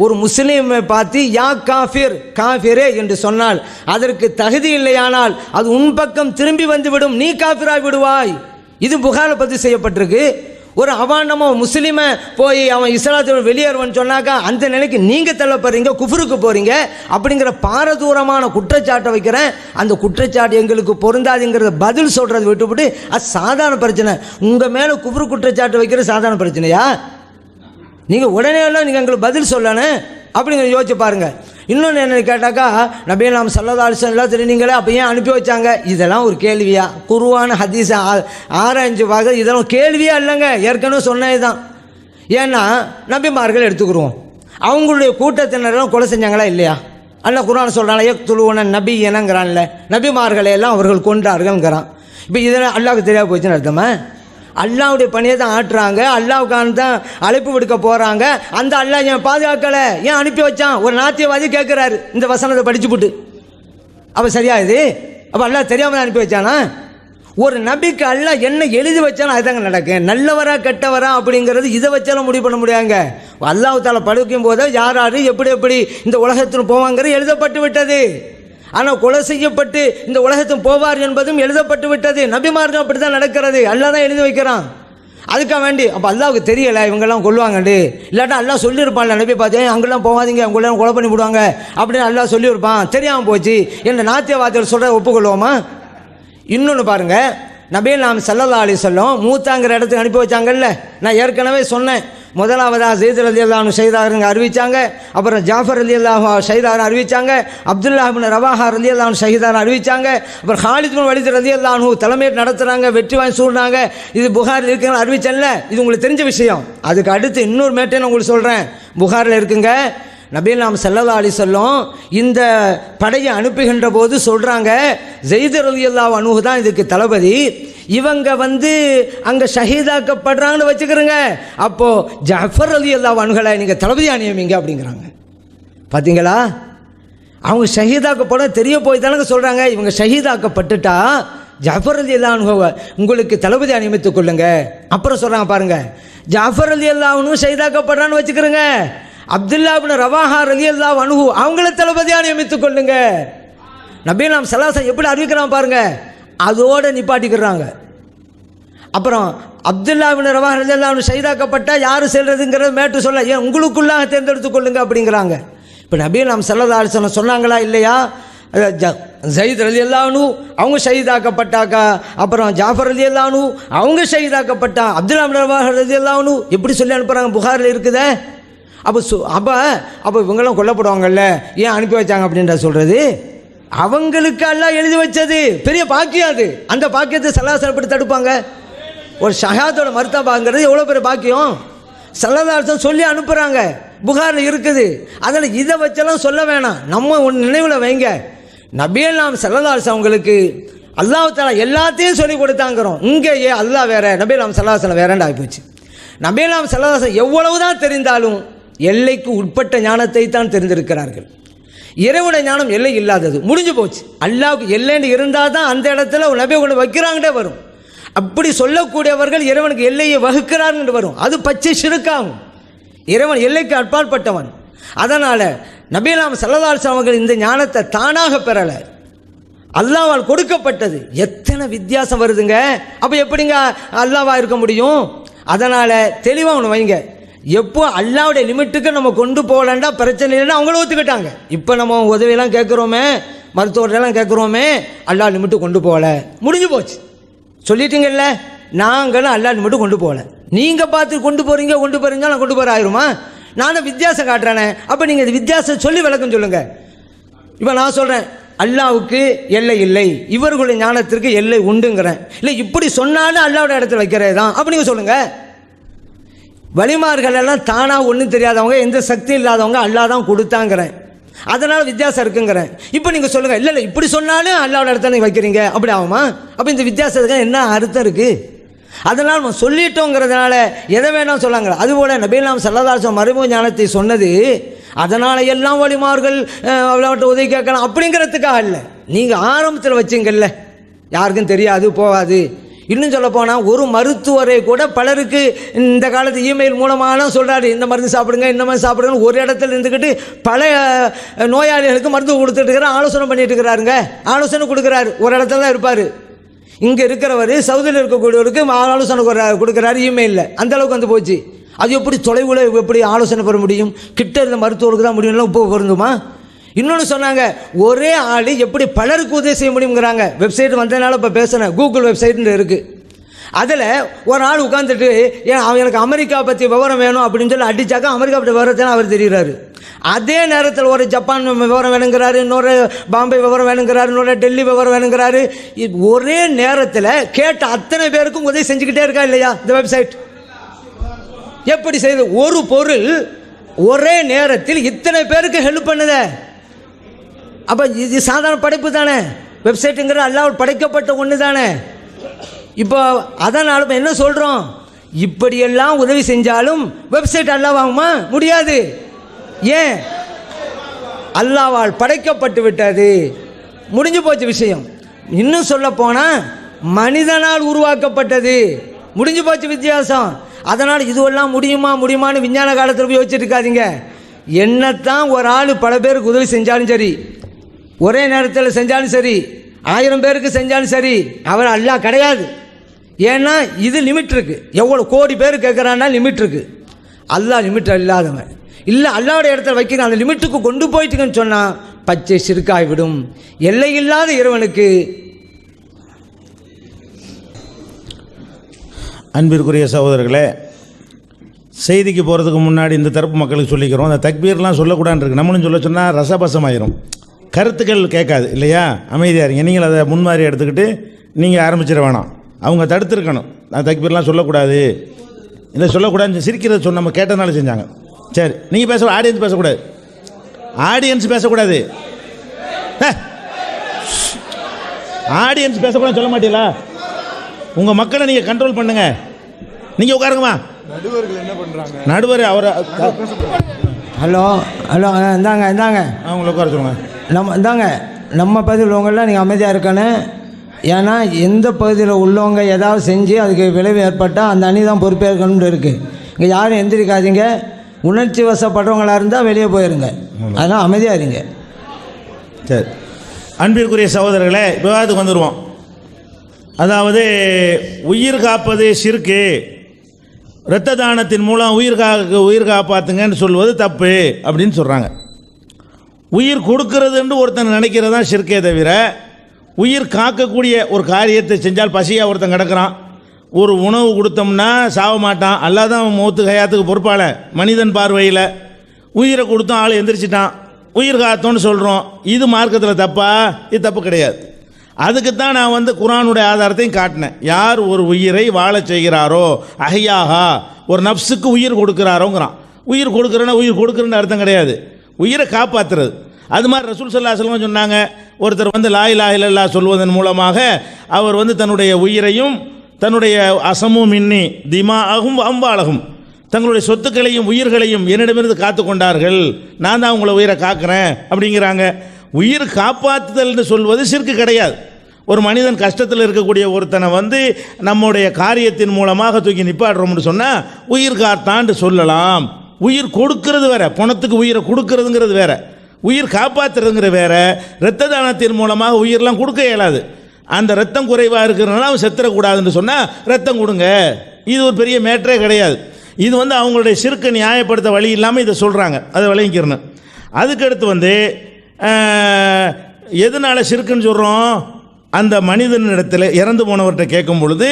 ஒரு முஸ்லீமை பார்த்து யா காஃபிர், காஃபிரே என்று சொன்னால் அதற்கு தகுதி இல்லையானால் அது உன் பக்கம் திரும்பி வந்துவிடும், நீ காஃபிராய் விடுவாய். இது புகாரில் பதிவு செய்யப்பட்டிருக்கு. ஒரு அவாண்டமாக முஸ்லீமை போய் அவன் இஸ்லாத்தில் வெளியேறுவன்னு சொன்னாக்கா அந்த நிலைக்கு நீங்கள் தள்ளப்படுறீங்க, குஃபருக்கு போகிறீங்க அப்படிங்கிற பாரதூரமான குற்றச்சாட்டை வைக்கிறேன். அந்த குற்றச்சாட்டு எங்களுக்கு பொருந்தாதுங்கிறத பதில் சொல்கிறத விட்டுவிட்டு அது சாதாரண பிரச்சனை. உங்கள் மேலே குஃபரு குற்றச்சாட்டு வைக்கிறது சாதாரண பிரச்சனையா? நீங்கள் உடனே எல்லாம் நீங்கள் எங்களுக்கு பதில் சொல்லணும் அப்படிங்கிற யோசிச்சு பாருங்கள். இன்னொன்று என்ன கேட்டாக்கா, நபிகள் ஸல்லல்லாஹு அலைஹி வஸல்லம் தெரியுங்களே, அப்போ ஏன் அனுப்பி வச்சாங்க? இதெல்லாம் ஒரு கேள்வியா? குர்ஆன் ஹதீஸ் ஆராய்ஞ்சு பார்க்க இதெல்லாம் கேள்வியா இல்லைங்க, ஏற்கனவே சொன்னது தான். ஏன்னா நபிமார்கள் எடுத்துக்கிடுவோம், அவங்களுடைய கூட்டத்தினரெல்லாம் கொலை செஞ்சாங்களா இல்லையா? அல்ல குர்ஆன் சொல்கிறாங்க, யக்துலூன நபி எனங்கிறான்ல, நபிமார்களை எல்லாம் அவர்கள் கொண்டார்கள்ங்கிறான். இப்போ இதெல்லாம் அல்லாஹ்வுக்கு தெரியாது போச்சுன்னு அர்த்தமா? அல்லாவுடைய பணியை தான் ஆட்டுறாங்க, அல்லாவுக்கான தான் அழைப்பு விடுக்க போகிறாங்க. அந்த அல்லாஹ் ஏன் பாதுகாக்கலை, ஏன் அனுப்பி வச்சான்? ஒரு நாத்தியவாதி கேட்குறாரு இந்த வசனத்தை படிச்சு போட்டு. அப்போ சரியா இது? அப்போ அல்லாஹ் தெரியாமல் அனுப்பி வச்சானா? ஒரு நபிக்கு அல்லாஹ் என்ன எழுதி வச்சாலும் அதுதாங்க நடக்கும். நல்லவரா கெட்டவரா அப்படிங்கிறது இதை வச்சாலும் முடிவு பண்ண முடியாங்க. அல்லாஹ் தால படுக்கும் போது யார் யார் எப்படி எப்படி இந்த உலகத்தில் போவாங்கிறது எழுதப்பட்டு விட்டது. ஆனால் கொலை செய்யப்பட்டு இந்த உலகத்தும் போவார் என்பதும் எழுதப்பட்டு விட்டது. நபிமார்கள் அப்படி தான் நடக்கிறது, அல்லாஹ் தான் எழுதி வைக்கிறான். அதுக்காக வேண்டி அப்போ அல்லாவுக்கு தெரியலை இவங்கெல்லாம் கொல்லுவாங்கண்டு, இல்லாட்டா அல்லாஹ் சொல்லியிருப்பான்ல நபி பார்த்தேன் அங்கெல்லாம் போகாதீங்க அவங்களாம் கொலை பண்ணி விடுவாங்க அப்படின்னு அல்லாஹ் சொல்லியிருப்பான், தெரியாமல் போச்சு என்ற நாத்தியவாதிகள் சொல்கிற ஒப்புக்கொள்வோமா? இன்னொன்று பாருங்கள், நபிகள் நாம் ஸல்லல்லாஹு அலைஹி வஸல்லம் மூத்தாங்கிற இடத்துக்கு அனுப்பி வச்சாங்கல்ல. நான் ஏற்கனவே சொன்னேன், முதலாவதாக ஸைத் ரலியல்லாஹு அன்ஹு ஷஹீதாகிறங்க அறிவித்தாங்க, அப்புறம் ஜாஃபர் ரலியல்லாஹு ஷஹீதாக அறிவித்தாங்க, அப்துல்லாஹ் இப்னு ரவாஹா ரலியல்லாஹு அன்ஹு ஷஹீதாக அறிவித்தாங்க, அப்புறம் ஹாலித் இப்னு வலீத் ரலியல்லாஹு அன்ஹு தலைமையேற்று நடத்துகிறாங்க, வெற்றி வாங்கி சூழ்னாங்க. இது புகாரில் இருக்குங்க அறிவிச்சேன்ல, இது உங்களுக்கு தெரிஞ்ச விஷயம். அதுக்கு அடுத்து இன்னொரு மேட்டை நான் உங்களுக்கு சொல்கிறேன், புகாரில் இருக்குங்க. நபிகள் நாம் ஸல்லல்லாஹு அலைஹி வஸல்லம் இந்த படையை அனுப்புகின்ற போது சொல்கிறாங்க, ஸைத் ரலியல்லாஹு அன்ஹு தான் இதுக்கு தளபதி, இவங்க அங்கே ஷஹீதாக்கப்படுறாங்கன்னு வச்சுக்கிறோங்க, அப்போது ஜாஃபர் ரலியல்லாஹு அன்ஹுவை நீங்கள் தளபதியாக நியமிங்க அப்படிங்கிறாங்க. பார்த்தீங்களா, அவங்க ஷஹீதாக்கப்பட தெரிய போய் தானங்க சொல்கிறாங்க. இவங்க ஷஹீதாக்கப்பட்டுட்டா ஜாஃபர் ரலியல்லாஹு அன்ஹுவை உங்களுக்கு தளபதியாக நியமித்துக் கொள்ளுங்க. அப்புறம் சொல்கிறாங்க பாருங்கள், ஜாஃபர் ரலியல்லாஹு அன்ஹு ஷஹீதாக்கப்படுறான்னு வச்சுக்கிறோங்க, அப்துல்லாஹ் இப்னு ரவாஹா ரலியல்லாஹு அன்ஹு அவங்கள தளபதியாக நியமித்துக் கொள்ளுங்க. நபிகள் நாம் ஸல்லல்லாஹு அலைஹி வஸல்லம் எப்படி அறிவிக்கிறான் பாருங்க, அதோடு நிப்பாட்டிக்கிறாங்க. அப்புறம் அப்துல்லாஹ் இப்னு ரவாஹா ரலியல்லாஹு அன்ஹு ஷஹீதாக்கப்பட்டால் யார் செல்றதுங்கிறத மேட்டு சொல்ல, ஏன் உங்களுக்குள்ளாக தேர்ந்தெடுத்துக் கொள்ளுங்க அப்படிங்கிறாங்க. இப்போ நபிகள் நாம் ஸல்லல்லாஹு அலைஹி வஸல்லம் சொன்னாங்களா இல்லையா? ஸைத் ரலியல்லாஹு அன்ஹு அவங்க ஷஹீதாக்கப்பட்டாக்கா, அப்புறம் ஜாஃபர் ரலியல்லாஹு அன்ஹு அவங்க ஷஹீதாக்கப்பட்டா, அப்துல்லாஹ் இப்னு ரவாஹா ரலியல்லாஹு அன்ஹு எப்படி சொல்லி அனுப்புகிறாங்க, புகாரில் இருக்குதே. அப்போ இவங்கெல்லாம் கொல்லப்படுவாங்கல்ல, ஏன் அனுப்பி வச்சாங்க அப்படின்ற சொல்கிறது, அவங்களுக்கு எல்லாம் எழுதி வச்சது பெரிய பாக்கியம். அது அந்த பாக்கியத்தை ஸல்லல்லாஹு எப்படி தடுப்பாங்க? ஒரு ஷஹாதோட மர்த்தபாங்கிறது எவ்வளோ பெரிய பாக்கியம். ஸல்லல்லாஹு அலைஹி வஸல்லம் சொல்லி அனுப்புகிறாங்க, புகாரில் இருக்குது. அதில் இதை வச்செல்லாம் சொல்ல வேணாம், நம்ம ஒன்று நினைவில் வைங்க. நபிகள் நாம் ஸல்லல்லாஹு அலைஹி வஸல்லம் அவங்களுக்கு அல்லாஹ் தஆலா எல்லாத்தையும் சொல்லி கொடுத்தாங்கிறோம். இங்கே அல்லாஹ் வேற, நபிகள் நாம் ஸல்லல்லாஹு அலைஹி வஸல்லம் வேறேன்னு ஆகிப்போச்சு. நபிகள் நாம் ஸல்லல்லாஹு அலைஹி வஸல்லம் எவ்வளவு தான் தெரிந்தாலும் எல்லைக்கு உட்பட்ட ஞானத்தை தான் தெரிந்திருக்கிறார்கள். இறைவனுடைய ஞானம் எல்லை இல்லாதது, முடிஞ்சு போச்சு. அல்லாவுக்கு எல்லைன்னு இருந்தால் தான் அந்த இடத்துல நபியை கொண்டு வைக்கிறாங்கன்னே வரும். அப்படி சொல்லக்கூடியவர்கள் இறைவனுக்கு எல்லையை வகுக்கிறார்கள் வரும், அது பச்சை ஷிர்காகும். இறைவன் எல்லைக்கு அப்பாற்பட்டவன். அதனால் நபிகள் நாம் ஸல்லல்லாஹு அலைஹி வஸல்லம் அவர்கள் இந்த ஞானத்தை தானாக பெறலை, அல்லாஹ்வால் கொடுக்கப்பட்டது. எத்தனை வித்தியாசம் வருதுங்க. அப்போ எப்படிங்க அல்லாஹ்வா இருக்க முடியும்? அதனால் தெளிவாக ஒன்று வைங்க, எப்போ அல்லாவுடைய லிமிட்டுக்கு நம்ம கொண்டு போகலண்டா பிரச்சனை இல்லைன்னா அவங்கள ஒத்துக்கிட்டாங்க. இப்போ நம்ம உதவியெல்லாம் கேட்குறோமே, மருத்துவர்களெல்லாம் கேட்குறோமே, அல்லா லிமிட்டு கொண்டு போகல, முடிஞ்சு போச்சு. சொல்லிட்டீங்கல்ல, நாங்களும் அல்லா லிமிட்டு கொண்டு போகல, நீங்கள் பார்த்து கொண்டு போகிறீங்க நான் கொண்டு போகிற ஆயிருமா? நானும் வித்தியாசம் காட்டுறேனே, அப்போ நீங்கள் இது வித்தியாசம் சொல்லி விளக்கம் சொல்லுங்கள். இப்போ நான் சொல்கிறேன், அல்லாவுக்கு எல்லை இல்லை, இவர்களுடைய ஞானத்திற்கு எல்லை உண்டுங்கிறேன். இல்லை இப்படி சொன்னாலும் அல்லாவோட இடத்துல வைக்கிறதே தான். அப்போ நீங்கள் சொல்லுங்கள், வலிமார்கள் எல்லாம் தானாக ஒன்றும் தெரியாதவங்க, எந்த சக்தி இல்லாதவங்க, அல்லாஹ் தான் கொடுத்தாங்கிறேன். அதனால் வித்தியாசம் இருக்குங்கிறேன். இப்போ நீங்கள் சொல்லுங்கள், இல்லை இப்படி சொன்னாலும் அல்லாவோட இடத்துல நீங்கள் வைக்கிறீங்க, அப்படி ஆகுமா? அப்போ இந்த வித்தியாசத்துக்கு என்ன அர்த்தம் இருக்குது? அதனால் நம்ம சொல்லிட்டோங்கிறதுனால எதை வேணாம் சொல்லாங்க. அதுபோல் நபிகள் நாம் ஸல்லல்லாஹு அலைஹி வஸல்லம் மறைமுக ஞானத்தை சொன்னது அதனால் எல்லாம் வலிமார்கள் அவ்வளோட்ட உதவி கேட்கலாம் அப்படிங்கிறதுக்காக இல்லை. நீங்கள் ஆரம்பத்தில் வச்சிங்கல்ல, யாருக்கும் தெரியாது போகாது. இன்னும் சொல்ல போனால் ஒரு மருத்துவரை கூட பலருக்கு இந்த காலத்து இமெயில் மூலமாக சொல்கிறாரு, இந்த மருந்து சாப்பிடுங்க, இந்த மாதிரி சாப்பிடுங்கன்னு ஒரு இடத்துல இருந்துக்கிட்டு பல நோயாளிகளுக்கு மருந்து கொடுத்துட்டு இருக்கிற ஆலோசனை பண்ணிட்டு இருக்கிறாருங்க. ஆலோசனை கொடுக்குறாரு, ஒரு இடத்துல தான் இருப்பார். இங்கே இருக்கிறவர் சவுதியில் இருக்கக்கூடியவருக்கு ஆலோசனை கொடுக்குறாரு இமெயிலில். அந்த அளவுக்கு வந்து போச்சு. அது எப்படி தொலைவில் எப்படி ஆலோசனை பெற முடியும்? கிட்ட இருந்த மருத்துவருக்கு தான் முடியும்லாம் இப்போ பொருந்துமா? இன்னொன்று சொன்னாங்க, ஒரே ஆள் எப்படி பலருக்கு உதவி செய்ய முடியுங்கிறாங்க. வெப்சைட் வந்ததுனால இப்போ பேசுகிறேன், கூகுள் வெப்சைட்னு இருக்குது. அதில் ஒரு ஆள் உட்காந்துட்டு ஏன் எனக்கு அமெரிக்கா பற்றி விவரம் வேணும் அப்படின்னு சொல்லி அடித்தாக்கா அமெரிக்கா பற்றி விவரத்தான அவர் தெரிகிறாரு. அதே நேரத்தில் ஒரு ஜப்பான் விவரம் வேணுங்கிறாரு, இன்னொரு பாம்பே விவரம் வேணுங்கிறாரு, இன்னொரு டெல்லி விவரம் வேணுங்கிறாரு. ஒரே நேரத்தில் கேட்ட அத்தனை பேருக்கும் உதவி செஞ்சுக்கிட்டே இருக்கா இல்லையா இந்த வெப்சைட்? எப்படி செய்யுது? ஒரு பொருள் ஒரே நேரத்தில் இத்தனை பேருக்கு ஹெல்ப் பண்ணுத. அப்போ இது சாதாரண படைப்பு தானே? வெப்சைட்டுங்கிற அல்லாஹ் படைக்கப்பட்ட ஒன்று தானே. இப்போ அதனால் இப்போ என்ன சொல்கிறோம், இப்படியெல்லாம் உதவி செஞ்சாலும் வெப்சைட் அல்லாஹ் வாங்குமா? முடியாது. ஏன்? அல்லாஹ்வால் படைக்கப்பட்டு விட்டது, முடிஞ்சு போச்சு விஷயம். இன்னும் சொல்ல போனால் மனிதனால் உருவாக்கப்பட்டது, முடிஞ்சு போச்சு வித்தியாசம். அதனால் இதுவெல்லாம் முடியுமான்னு விஞ்ஞான காலத்தில் போய் வச்சுட்டு இருக்காதீங்க. என்னத்தான் ஒரு ஆள் பல பேருக்கு உதவி செஞ்சாலும் சரி, ஒரே நேரத்தில் செஞ்சாலும் சரி, 1000 பேருக்கு செஞ்சாலும் சரி, அவர் அல்லாஹ் கிடையாது. ஏன்னா இது லிமிட் இருக்குது. எவ்வளோ கோடி பேர் கேட்குறான்னா லிமிட் இருக்குது. அல்லாஹ் லிமிட் இல்லாதவன் இல்லை. அல்லாவுடைய இடத்துல வைக்கிற அந்த லிமிட்டுக்கு கொண்டு போயிட்டுங்கன்னு சொன்னால் பச்சை சிறுக்காய்விடும். எல்லை இல்லாத இறைவனுக்கு. அன்பிற்குரிய சகோதரர்களே, செய்திக்கு போகிறதுக்கு முன்னாடி இந்த தரப்பு மக்களுக்கு சொல்லிக்கிறோம், அந்த தக்பீர்லாம் சொல்லக்கூடாதுன்னு இருக்குது. நம்மளும் சொல்ல சொன்னால் ரசபசமாயிரும், கருத்துக்கள் கேட்காது இல்லையா. அமைதியாக இருங்க. நீங்கள் அதை முன்மாதிரி எடுத்துக்கிட்டு நீங்கள் ஆரம்பிச்சிட வேணாம். அவங்க தடுத்துருக்கணும். நான் தக்பீர்லாம் சொல்லக்கூடாது, இல்லை சொல்லக்கூடாதுன்னு சிரிக்கிறத சொன்ன நம்ம கேட்டதுனால செஞ்சாங்க. சரி, நீங்கள் பேச, ஆடியன்ஸ் பேசக்கூடாது, ஆடியன்ஸ் பேசக்கூடாது, ஆடியன்ஸ் பேசக்கூடாதுன்னு சொல்ல மாட்டீங்களா? உங்கள் மக்களை நீங்கள் கண்ட்ரோல் பண்ணுங்க. நீங்கள் உட்காருங்கம்மா. நடுவர்கள் என்ன பண்ணுறாங்க? நடுவர் அவரை ஹலோ ஹலோ இந்தாங்க இந்தாங்க அவங்கள உட்கார சொல்லுங்கள். இந்தாங்க நம்ம பகுதியில் உள்ளவங்களாம் நீங்கள் அமைதியாக இருக்கணும். ஏன்னா எந்த பகுதியில் உள்ளவங்க ஏதாவது செஞ்சு அதுக்கு விளைவு ஏற்பட்டால் அந்த அணி தான் பொறுப்பேற்கணும்னு இருக்குது. இங்கே யாரும் எந்திரிக்காதீங்க. உணர்ச்சி வசப்படுறவங்களாக இருந்தால் வெளியே போயிருங்க. அதனால் அமைதியாக இருங்க. சரி, அன்பிற்குரிய சகோதரர்களே, விவாதத்துக்கு வந்துடுவோம். அதாவது உயிர் காப்பது ஷிர்க்கு, இரத்த தானத்தின் மூலம் உயிர் காப்பாற்றுங்கன்னு சொல்வது தப்பு அப்படின்னு சொல்கிறாங்க. உயிர் கொடுக்கறதுன்னு ஒருத்தன் நினைக்கிறதா ஷிர்க்கே தவிர, உயிர் காக்கக்கூடிய ஒரு காரியத்தை செஞ்சால், பசியாக ஒருத்தன் கிடக்கிறான், ஒரு உணவு கொடுத்தோம்னா சாவ மாட்டான், அல்லாஹ் தான் மௌத்து ஹயாத்துக்கு பொறுப்பாள. மனிதன் பார்வையில் உயிரை கொடுத்தோம், ஆள் எந்திரிச்சிட்டான், உயிர் காத்தோன்னு சொல்கிறோம். இது மார்க்கத்தில் தப்பா? இது தப்பு கிடையாது. அதுக்கு தான் நான் குர்ஆனுடைய ஆதாரத்தையும் காட்டினேன். யார் ஒரு உயிரை வாழச் செய்கிறாரோ, அஹ்யாஹா, ஒரு நப்சுக்கு உயிர் கொடுக்குறாரோங்கிறான். உயிர் கொடுக்குறேன்னா உயிர் கொடுக்குறேன்னு அர்த்தம் கிடையாது, உயிரை காப்பாற்றுறது. அது மாதிரி ரசூல் ஸல்லல்லாஹு அலைஹி வஸல்லம் சொன்னாங்க, ஒருத்தர் லா இலாஹா இல்லல்லாஹ் சொல்வதன் மூலமாக அவர் தன்னுடைய உயிரையும் தன்னுடைய அசமும் மின்னி திமாஅகும் அம்வாலகும், தங்களுடைய சொத்துக்களையும் உயிர்களையும் என்னிடமிருந்து காத்து கொண்டார்கள், நான் தான் உங்களை உயிரை காக்கிறேன் அப்படிங்கிறாங்க. உயிர் காப்பாற்றுதல்னு சொல்வது ஷிர்க்கு கிடையாது. ஒரு மனிதன் கஷ்டத்தில் இருக்கக்கூடிய ஒருத்தனை நம்முடைய காரியத்தின் மூலமாக தூக்கி நிப்பாடுறோம்னு சொன்னால் உயிர் காத்தான்னு சொல்லலாம். உயிர் கொடுக்கறது வேற, பணத்துக்கு உயிரை கொடுக்கறதுங்கிறது வேற, உயிர் காப்பாற்றுறதுங்கிற வேற. இரத்த தானத்தின் மூலமாக உயிரெலாம் கொடுக்க இயலாது. அந்த ரத்தம் குறைவாக இருக்கிறதுனால அவன் செத்துறக்கூடாதுன்னு சொன்னால் ரத்தம் கொடுங்க, இது ஒரு பெரிய மேட்டரே கிடையாது. இது அவங்களுடைய ஷிர்க்கை நியாயப்படுத்த வழி இல்லாமல் இதை சொல்கிறாங்க, அதை விளங்கிக்கிறணும். அதுக்கடுத்து எதனால் ஷிர்க்குன்னு சொல்கிறோம்? அந்த மனிதனிடத்தில் இறந்து போனவர்கிட்ட கேட்கும் பொழுது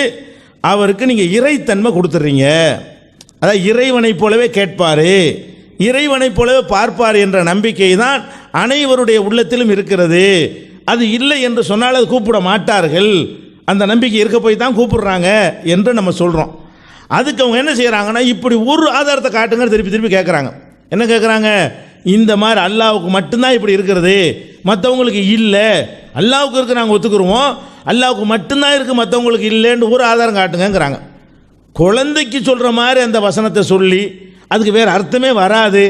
அவருக்கு நீங்கள் இறைத்தன்மை கொடுத்துட்றீங்க. அதாவது இறைவனைப் போலவே கேட்பார், இறைவனைப் போலவே பார்ப்பார் என்ற நம்பிக்கை தான் அனைவருடைய உள்ளத்திலும் இருக்கிறது. அது இல்லை என்று சொன்னால் அது கூப்பிட மாட்டார்கள். அந்த நம்பிக்கை இருக்க போய் தான் கூப்பிடுறாங்க என்று நம்ம சொல்கிறோம். அதுக்கு அவங்க என்ன செய்கிறாங்கன்னா, இப்படி ஒரு ஆதாரத்தை காட்டுங்க திருப்பி திருப்பி கேட்குறாங்க. என்ன கேட்குறாங்க? இந்த மாதிரி அல்லாவுக்கு மட்டும்தான் இப்படி இருக்கிறது, மற்றவங்களுக்கு இல்லை. அல்லாவுக்கு இருக்கு நாங்கள் ஒத்துக்குருவோம், அல்லாவுக்கு மட்டும்தான் இருக்குது, மற்றவங்களுக்கு இல்லைன்னு ஒரு ஆதாரம் காட்டுங்கிறாங்க. குழந்தைக்கு சொல்கிற மாதிரி அந்த வசனத்தை சொல்லி அதுக்கு வேறு அர்த்தமே வராது.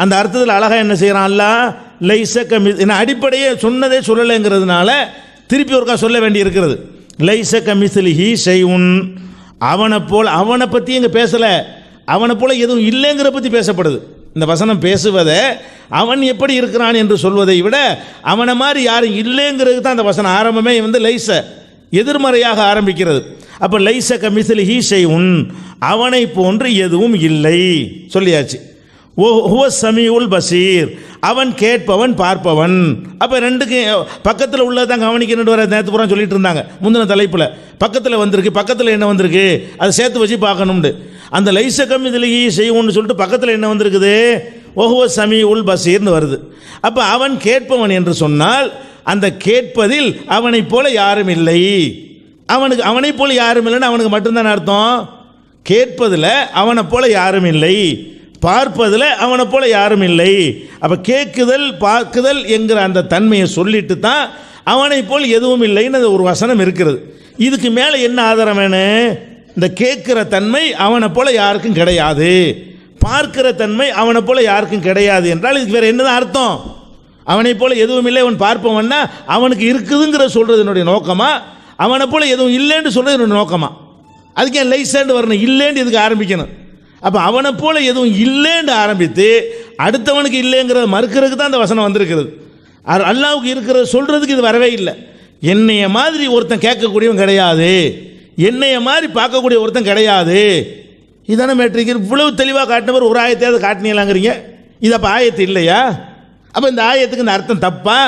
அந்த அர்த்தத்தில் அழகாக என்ன செய்கிறான் அல்லாஹ், லைஸ கமி, என்ன அடிப்படையே சொன்னதே சொல்லலைங்கிறதுனால திருப்பி ஒருக்கா சொல்ல வேண்டி இருக்கிறது. லைஸ கமிஸ்லிஹி ஷைஉன், அவனை போல், அவனை பற்றி இங்கே பேசலை, அவனை போல் எதுவும் இல்லைங்கிற பற்றி பேசப்படுது. இந்த வசனம் பேசுவதை அவன் எப்படி இருக்கிறான் என்று சொல்வதை விட அவனை மாதிரி யாரும் இல்லைங்கிறது தான் அந்த வசனம் ஆரம்பமே லைஸ எதிர்மறையாக ஆரம்பிக்கிறது. அப்போ லைஸ கமிஸ்லிஹி ஷைஉன், அவனை போன்று எதுவும் இல்லை சொல்லியாச்சு. ஓ ஹுவ சமீஉல் பசீர், அவன் கேட்பவன் பார்ப்பவன். அப்போ ரெண்டுக்கு பக்கத்தில் உள்ளதான் கவனிக்கணுன்னு வர நேற்று பூரா சொல்லிட்டு இருந்தாங்க. முந்தின தலைப்பில் பக்கத்தில் வந்திருக்கு, பக்கத்தில் என்ன வந்திருக்கு அதை சேர்த்து வச்சு பார்க்கணும்னு. அந்த லைஸ கமிஸ்லிஹி ஷைஉன்னு சொல்லிட்டு பக்கத்தில் என்ன வந்திருக்குது, ஓஹுவ சமீஉல் பசீர்னு வருது. அப்போ அவன் கேட்பவன் என்று சொன்னால் அந்த கேட்பதில் அவனை போல யாரும் இல்லை. அவனை போல யாரும் இல்லைன்னு அவனுக்கு மட்டும்தான் அர்த்தம். கேட்பதில் அவனை போல யாரும் இல்லை, பார்ப்பதில் அவனை போல யாரும் இல்லை. அப்போ கேட்குதல் பார்க்குதல் என்கிற அந்த தன்மையை சொல்லிட்டு தான் அவனை போல் எதுவும் இல்லைன்னு ஒரு வசனம் இருக்கிறது. இதுக்கு மேலே என்ன ஆதாரம் வேணும்? இந்த கேட்குற தன்மை அவனை போல யாருக்கும் கிடையாது, பார்க்கிற தன்மை அவனை போல யாருக்கும் கிடையாது என்றால் இதுக்கு வேறு என்னதான் அர்த்தம்? அவனை போல எதுவும் இல்லை, அவன் பார்ப்பவன்னா அவனுக்கு இருக்குதுங்கிற சொல்கிறது என்னுடைய நோக்கமா, அவனை போல எதுவும் இல்லைன்னு சொல்கிறது என்னுடைய நோக்கமா? அதுக்கு ஏன் லைஸாண்டு வரணும், இல்லைன்னு இதுக்கு ஆரம்பிக்கணும். அப்போ அவனை போல எதுவும் இல்லைன்னு ஆரம்பித்து அடுத்தவனுக்கு இல்லைங்கிறத மறுக்கிறதுக்கு தான் அந்த வசனம் வந்திருக்கிறது. அல்லாவுக்கு இருக்கிறத சொல்கிறதுக்கு இது வரவே இல்லை. என்னைய மாதிரி ஒருத்தன் கேட்கக்கூடியவன் கிடையாது, என்னைய மாதிரி பார்க்கக்கூடிய ஒருத்தன் கிடையாது. இதானே மேட்ரிக். இவ்வளவு தெளிவாக காட்டினவர் ஒரு ஆயத்தையாவது காட்டினீங்களாங்கிறீங்க. இது அப்போ ஆயத்து இல்லையா? அப்போ இந்த ஆயத்துக்கு இந்த அர்த்தம் தப்பா?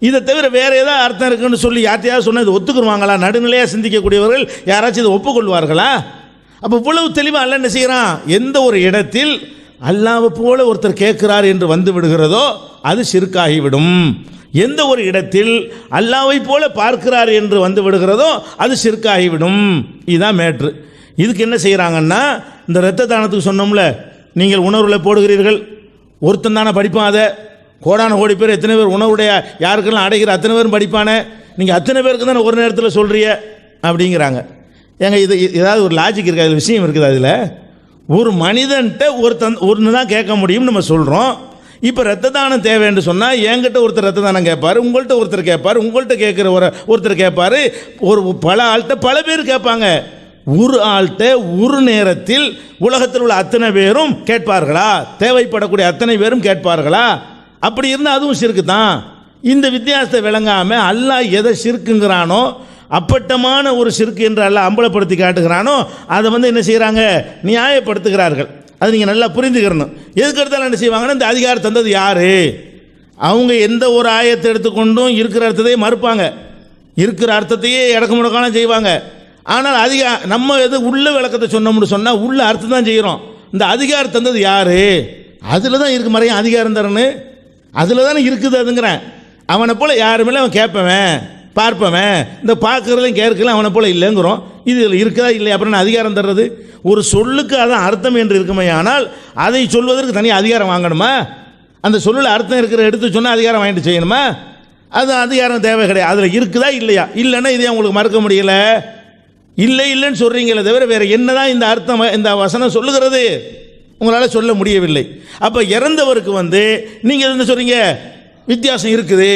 இதை தவிர வேற ஏதாவது அர்த்தம் இருக்குன்னு சொல்லி யார்ட்டையாவது சொன்னால் இது ஒத்துக்குருவாங்களா? நடுநிலையாக சிந்திக்கக்கூடியவர்கள் யாராச்சும் இதை ஒப்புக்கொள்வார்களா? அப்போ இவ்வளவு தெளிவாக அல்ல என்ன செய்கிறான்? எந்த ஒரு இடத்தில் அல்லாஹ்வை போல ஒருத்தர் கேட்கிறார் என்று வந்து விடுகிறதோ அது ஷிர்காகிவிடும். எந்த ஒரு இடத்தில் அல்லாஹ்வை போல பார்க்கிறார் என்று வந்து விடுகிறதோ அது ஷிர்காகிவிடும். இதுதான் மேட்ரு. இதுக்கு என்ன செய்கிறாங்கன்னா, இந்த இரத்த தானத்துக்கு சொன்னோம்ல, நீங்கள் உணர்வில் போடுகிறீர்கள், ஒருத்தன் தானே படிப்பான். அதை கோடான கோடி பேர் எத்தனை பேர் உணவுடைய யாருக்கெல்லாம் அடைகிற அத்தனை பேரும் படிப்பானே, நீங்கள் அத்தனை பேருக்கு தானே ஒரு நேரத்தில் சொல்கிறிய அப்படிங்கிறாங்க. ஏங்க இது ஏதாவது ஒரு லாஜிக் இருக்கா? அதில் விஷயம் இருக்குது. அதில் ஒரு மனிதன்கிட்ட ஒன்று தான் கேட்க முடியும்னு நம்ம சொல்கிறோம். இப்போ ரத்த தானம் தேவைன்னு சொன்னால் என்கிட்ட ஒருத்தர் ரத்த தானம் கேட்பார், உங்கள்கிட்ட ஒருத்தர் கேட்பார், உங்கள்கிட்ட கேட்குற ஒருத்தர் கேட்பார், ஒரு பல ஆள்கிட்ட பல பேர் கேட்பாங்க. ஒரு ஆள்கிட்ட ஒரு நேரத்தில் உலகத்தில் உள்ள அத்தனை பேரும் கேட்பார்களா? தேவைப்படக்கூடிய அத்தனை பேரும் கேட்பார்களா? அப்படி இருந்தால் அதுவும் ஷிர்க்கு தான். இந்த வித்தியாசத்தை விளங்காமல் அல்லாஹ் எதை ஷிர்க்குங்கிறானோ, அப்பட்டமான ஒரு ஷிர்க் என்று அல்லாஹ் அம்பலப்படுத்தி காட்டுகிறானோ அதை என்ன செய்கிறாங்க? நியாயப்படுத்துகிறார்கள். அது நீங்கள் நல்லா புரிந்துக்கிறணும். எதுக்கு எடுத்தாலும் என்ன செய்வாங்கன்னா, இந்த அதிகாரம் தந்தது யார்? அவங்க எந்த ஒரு ஆயத்தை எடுத்துக்கொண்டும் இருக்கிற அர்த்தத்தையே மறுப்பாங்க, இருக்கிற அர்த்தத்தையே இடக்கு முடக்காலும் செய்வாங்க. ஆனால் நம்ம எது உள்ள விளக்கத்தை சொன்னோம்னு சொன்னால் உள்ள அர்த்தம் தான் செய்கிறோம். இந்த அதிகாரம் தந்தது யார்? அதில் தான் இருக்கு மறையும் அதிகாரம் தரன்னு, அதில் தானே இருக்குது. அதுங்கிறேன் அவனை போல் யாருமே அவன் கேட்பவன் பார்ப்பவன், இந்த பார்க்கறதுலையும் கேட்கலாம் அவனை போல் இல்லைங்கிறோம். இது இருக்குதா இல்லை? அப்புறம் அதிகாரம் தர்றது ஒரு சொல்லுக்கு அதான் அர்த்தம் என்று இருக்குமே, ஆனால் அதை சொல்வதற்கு தனி அதிகாரம் வாங்கணுமா? அந்த சொல்லில் அர்த்தம் இருக்கிற எடுத்து சொன்னால் அதிகாரம் வாங்கிட்டு செய்யணுமா? அது அதிகாரம் தேவை கிடையாது. அதில் இருக்குதா இல்லையா? இல்லைன்னா இதை உங்களுக்கு மறக்க முடியல. இல்லைன்னு சொல்கிறீங்களே தவிர வேறு என்னதான் இந்த அர்த்தம் இந்த வசனம் சொல்லுகிறது உங்களால் சொல்ல முடியவில்லை. அப்போ இறந்தவருக்கு நீங்கள் என்ன சொல்கிறீங்க? வித்தியாசம் இருக்குது,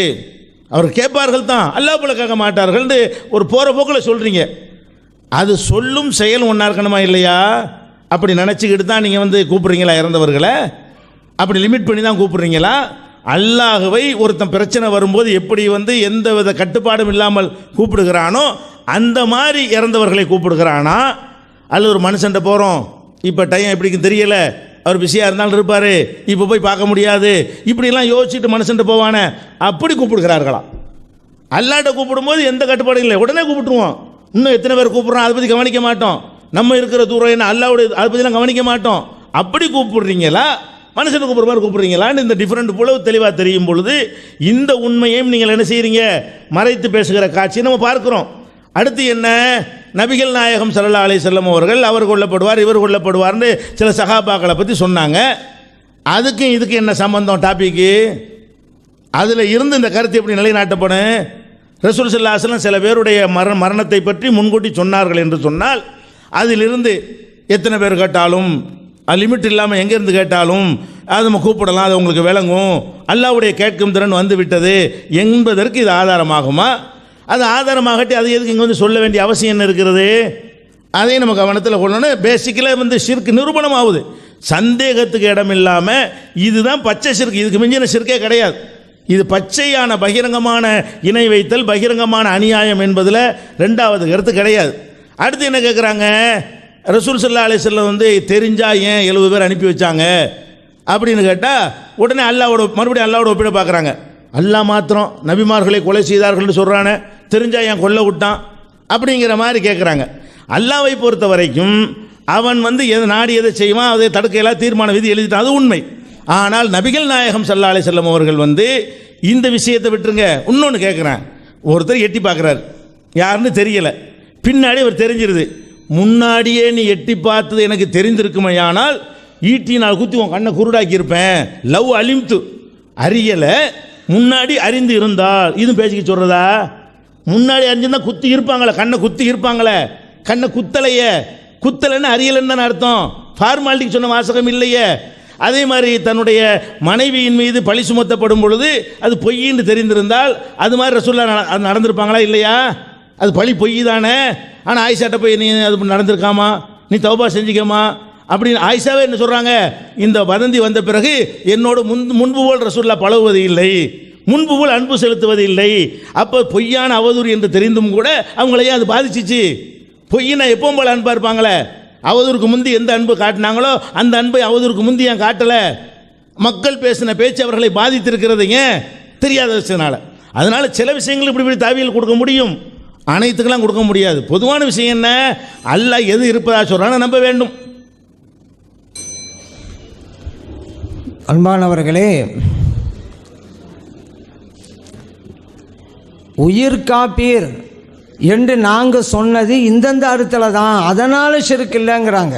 அவர் கேட்பார்கள் தான், அல்லாஹ் போல கேட்க மாட்டார்கள் ஒரு போகிற போக்கில் சொல்கிறீங்க. அது சொல்லும் செயல் ஒன்றா இருக்கணுமா இல்லையா? அப்படி நினச்சிக்கிட்டு தான் நீங்கள் கூப்பிட்றீங்களா இறந்தவர்களை? அப்படி லிமிட் பண்ணி தான் கூப்பிட்றீங்களா? அல்லாஹ்வை ஒருத்தன் பிரச்சனை வரும்போது எப்படி எந்த வித கட்டுப்பாடும் இல்லாமல் கூப்பிடுகிறானோ அந்த மாதிரி இறந்தவர்களை கூப்பிடுகிறானா? அல்லது ஒரு மனுஷன்ட்ட போகிறோம், இப்போ டைம் எப்படின்னு தெரியல, அவர் பிஸியாக இருந்தாலும் இருப்பார், இப்போ போய் பார்க்க முடியாது, இப்படிலாம் யோசிச்சுட்டு மனுஷன்ட்ட போவானே, அப்படி கூப்பிடுகிறார்களா? அல்லாட்ட கூப்பிடும்போது எந்த கட்டுப்பாடும் இல்லை, உடனே கூப்பிட்டுருவோம். இன்னும் எத்தனை பேர் கூப்பிட்றோம் அதை பற்றி கவனிக்க மாட்டோம். நம்ம இருக்கிற தூரம் என்ன அல்லாவுடைய அதை பற்றிலாம் கவனிக்க மாட்டோம். அப்படி கூப்பிடுறீங்களா மனுஷனை கூப்பிட்ற மாதிரி கூப்பிட்றீங்களான்னு இந்த டிஃப்ரெண்ட் புலவு தெளிவாக தெரியும் பொழுது இந்த உண்மையையும் நீங்கள் என்ன செய்கிறீங்க? மறைத்து பேசுகிற காட்சியை நம்ம பார்க்குறோம். அடுத்து என்ன? நபிகள் நாயகம் ஸல்லல்லாஹு அலைஹி வஸல்லம் அவர்கள் அவர் கொல்லப்படுவார் இவர் கொல்லப்படுவார்னு சில சஹாபாக்களை பற்றி சொன்னாங்க. அதுக்கும் இதுக்கு என்ன சம்பந்தம்? டாபிக்கு அதில் இருந்து இந்த கருத்து எப்படி நிலைநாட்டப்படும்? ரசூல் ஸல்லல்லாஹு அலைஹி வஸல்லம் சில பேருடைய மரணத்தை பற்றி முன்கூட்டி சொன்னார்கள் என்று சொன்னால் அதிலிருந்து எத்தனை பேர் கேட்டாலும் லிமிட் இல்லாமல் எங்கேருந்து கேட்டாலும் அது நம்ம கூப்பிடலாம், அது உங்களுக்கு விளங்கும், அல்லாஹ்வுடைய கேட்கும் திறன் வந்து விட்டது என்பதற்கு இது ஆதாரமாகுமா? அது ஆதாரமாகட்டி அது எதுக்கு இங்கே சொல்ல வேண்டிய அவசியம் என்ன இருக்கிறது? அதையும் நம்ம கவனத்தில் கொள்ளணும். பேசிக்கலாக ஷிர்க் நிரூபணம் ஆகுது, சந்தேகத்துக்கு இடம் இல்லாமல். இதுதான் பச்சை ஷிர்க், இதுக்கு மிஞ்சின ஷிர்க்கே கிடையாது. இது பச்சையான பகிரங்கமான இணை வைத்தல், பகிரங்கமான அநியாயம் என்பதில் ரெண்டாவது கருத்து கிடையாது. அடுத்து என்ன கேட்குறாங்க? ரசூல் ஸல்லல்லாஹு அலைஹி வஸல்லம் தெரிஞ்சா ஏன் 70 பேர் அனுப்பி வச்சாங்க அப்படின்னு கேட்டால் உடனே மறுபடியும் அல்லாவோட ஒப்பிட பார்க்குறாங்க. அல்லாஹ் மாத்திரம் நபிமார்களை கொலை செய்தார்கள்னு சொல்கிறானே, தெரிஞ்சா ஏன் கொல்ல விட்டான் அப்படிங்கிற மாதிரி கேட்குறாங்க. அல்லாஹ்வை பொறுத்த வரைக்கும் அவன் எதை நாடி எதை செய்வான் அதை தடுக்கையெல்லாம் தீர்மான விதி எழுதிட்டான், அது உண்மை. ஆனால் நபிகள் நாயகம் ஸல்லல்லாஹு அலைஹி வஸல்லம் அவர்கள் இந்த விஷயத்தை விட்டுருங்க. இன்னொன்று கேட்குறேன். ஒருத்தர் எட்டி பார்க்குறாரு, யாருன்னு தெரியலை, பின்னாடி அவர் தெரிஞ்சிருது. முன்னாடியே நீ எட்டி பார்த்தது எனக்கு தெரிந்திருக்குமையானால் ஈட்டினால் குத்தி உன் கண்ணை குருடாக்கியிருப்பேன். லவ் அலிம்து, அறியலை, முன்னாடி அறிந்து இருந்தால் இது பேசிக்க சொல்கிறதா? முன்னாடி அறிஞ்சிருந்தா குத்தி இருப்பாங்களே, கண்ணை குத்தி இருப்பாங்களே, கண்ணை குத்தலையே, குத்தலைன்னு அறியலைன்னு தானே அர்த்தம். ஃபார்மாலிட்டிக்கு சொன்ன வாசகம் இல்லையே. அதே மாதிரி தன்னுடைய மனைவியின் மீது பழி சுமத்தப்படும் பொழுது அது பொய்ன்னு தெரிந்திருந்தால் அது மாதிரி ரசூலுல்லாஹ் அது நடந்திருப்பாங்களா இல்லையா? அது பழி பொய் தானே. ஆனால் ஆயிஷாட்ட போய் நீ அது நடந்திருக்காமா, நீ தௌபா செஞ்சிக்கமா அப்படின்னு ஆயிஷாவே என்ன சொல்கிறாங்க? இந்த வதந்தி வந்த பிறகு என்னோட முன்பு போல் ரசூலுல்லாஹ் பழகுவது இல்லை, முன்பு போல் அன்பு செலுத்துவது இல்லை. அப்போ பொய்யான அவதூறு என்று தெரிந்தும் கூட அவங்களையே அது பாதிச்சிச்சு. பொய்னா எப்பவும் போல அன்பா இருப்பாங்களே, அவதூறுக்கு முந்தி எந்த அன்பு காட்டினாங்களோ அந்த அன்பை அவதூறுக்கு முந்தி ஏன் காட்டலை? மக்கள் பேசின பேச்சு அவர்களை பாதித்திருக்கிறது ஏன்? தெரியாத விஷயத்தினால. அதனால சில விஷயங்கள் இப்படி இப்படி தாவியல் கொடுக்க முடியும், அனைத்துக்கெல்லாம் கொடுக்க முடியாது. பொதுவான விஷயம் என்ன? அல்லாஹ் எது இருப்பதா சொல்றான்னு நம்ப வேண்டும். அன்பானவர்களே, உயிர் காப்பீர் என்று நாங்கள் சொன்னது இந்தந்த அர்த்தத்தில் தான், அதனால் ஷிர்க் இல்லைங்கிறாங்க.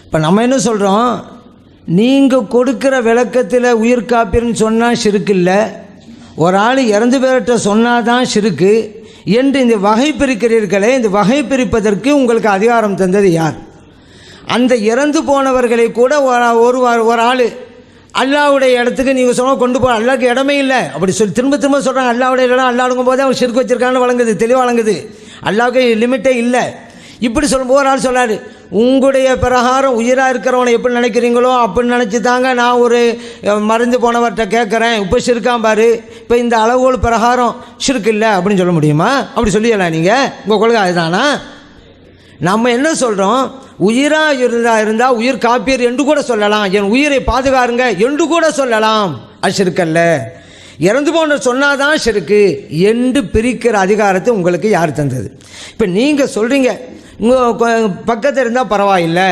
இப்போ நம்ம என்ன சொல்கிறோம்? நீங்கள் கொடுக்குற விளக்கத்தில் உயிர் காப்பீர்னு சொன்னால் ஷிர்க் இல்லை, ஒரு ஆள் இறந்து பேர்கிட்ட சொன்னால் தான் ஷிர்க்கு என்று இந்த வகை பிரிக்கிறீர்களே, இந்த வகை பிரிப்பதற்கு உங்களுக்கு அதிகாரம் தந்தது யார்? அந்த இறந்து போனவர்களை கூட ஒரு ஆள் அல்லாவுடைய இடத்துக்கு நீங்கள் சொன்னால் கொண்டு போக, அல்லாவுக்கு இடமே இல்லை அப்படி சொல்லி திரும்ப திரும்ப சொல்கிறாங்க. அல்லாவுடைய இடம் அல்லாடுங்கும் போதே அவங்க ஷிர்க் வச்சிருக்கான்னு வழங்குது, தெளிவாக வழங்குது. அல்லாவுக்கு லிமிட்டே இல்லை. இப்படி சொல்லும்போது ஒரு ஆள் சொல்லாரு, உங்களுடைய பிரகாரம் உயிராக இருக்கிறவனை எப்படி நினைக்கிறீங்களோ அப்படின்னு நினச்சி தாங்க நான் ஒரு மறைந்து போனவர்கிட்ட கேட்குறேன், இப்போ ஷிர்கான் பாரு, இப்போ இந்த அளவுகள் பிரகாரம் ஷிர்க் இல்லை அப்படின்னு சொல்ல முடியுமா? அப்படி சொல்லிடலாம். நீங்கள் உங்கள் கொள்கை அதுதானா? நம்ம என்ன சொல்கிறோம்? உயிராக இருந்தால் உயிர் காப்பீர் என்று கூட சொல்லலாம், என் உயிரை பாதுகாருங்க என்று கூட சொல்லலாம். அது ஷிர்க்கல்ல. இறந்து போன சொன்னாதான் ஷிர்க்கு என்று பிரிக்கிற அதிகாரத்தை உங்களுக்கு யார் தந்தது? இப்போ நீங்கள் சொல்கிறீங்க உங்கள் பக்கத்தில் இருந்தால் பரவாயில்லை,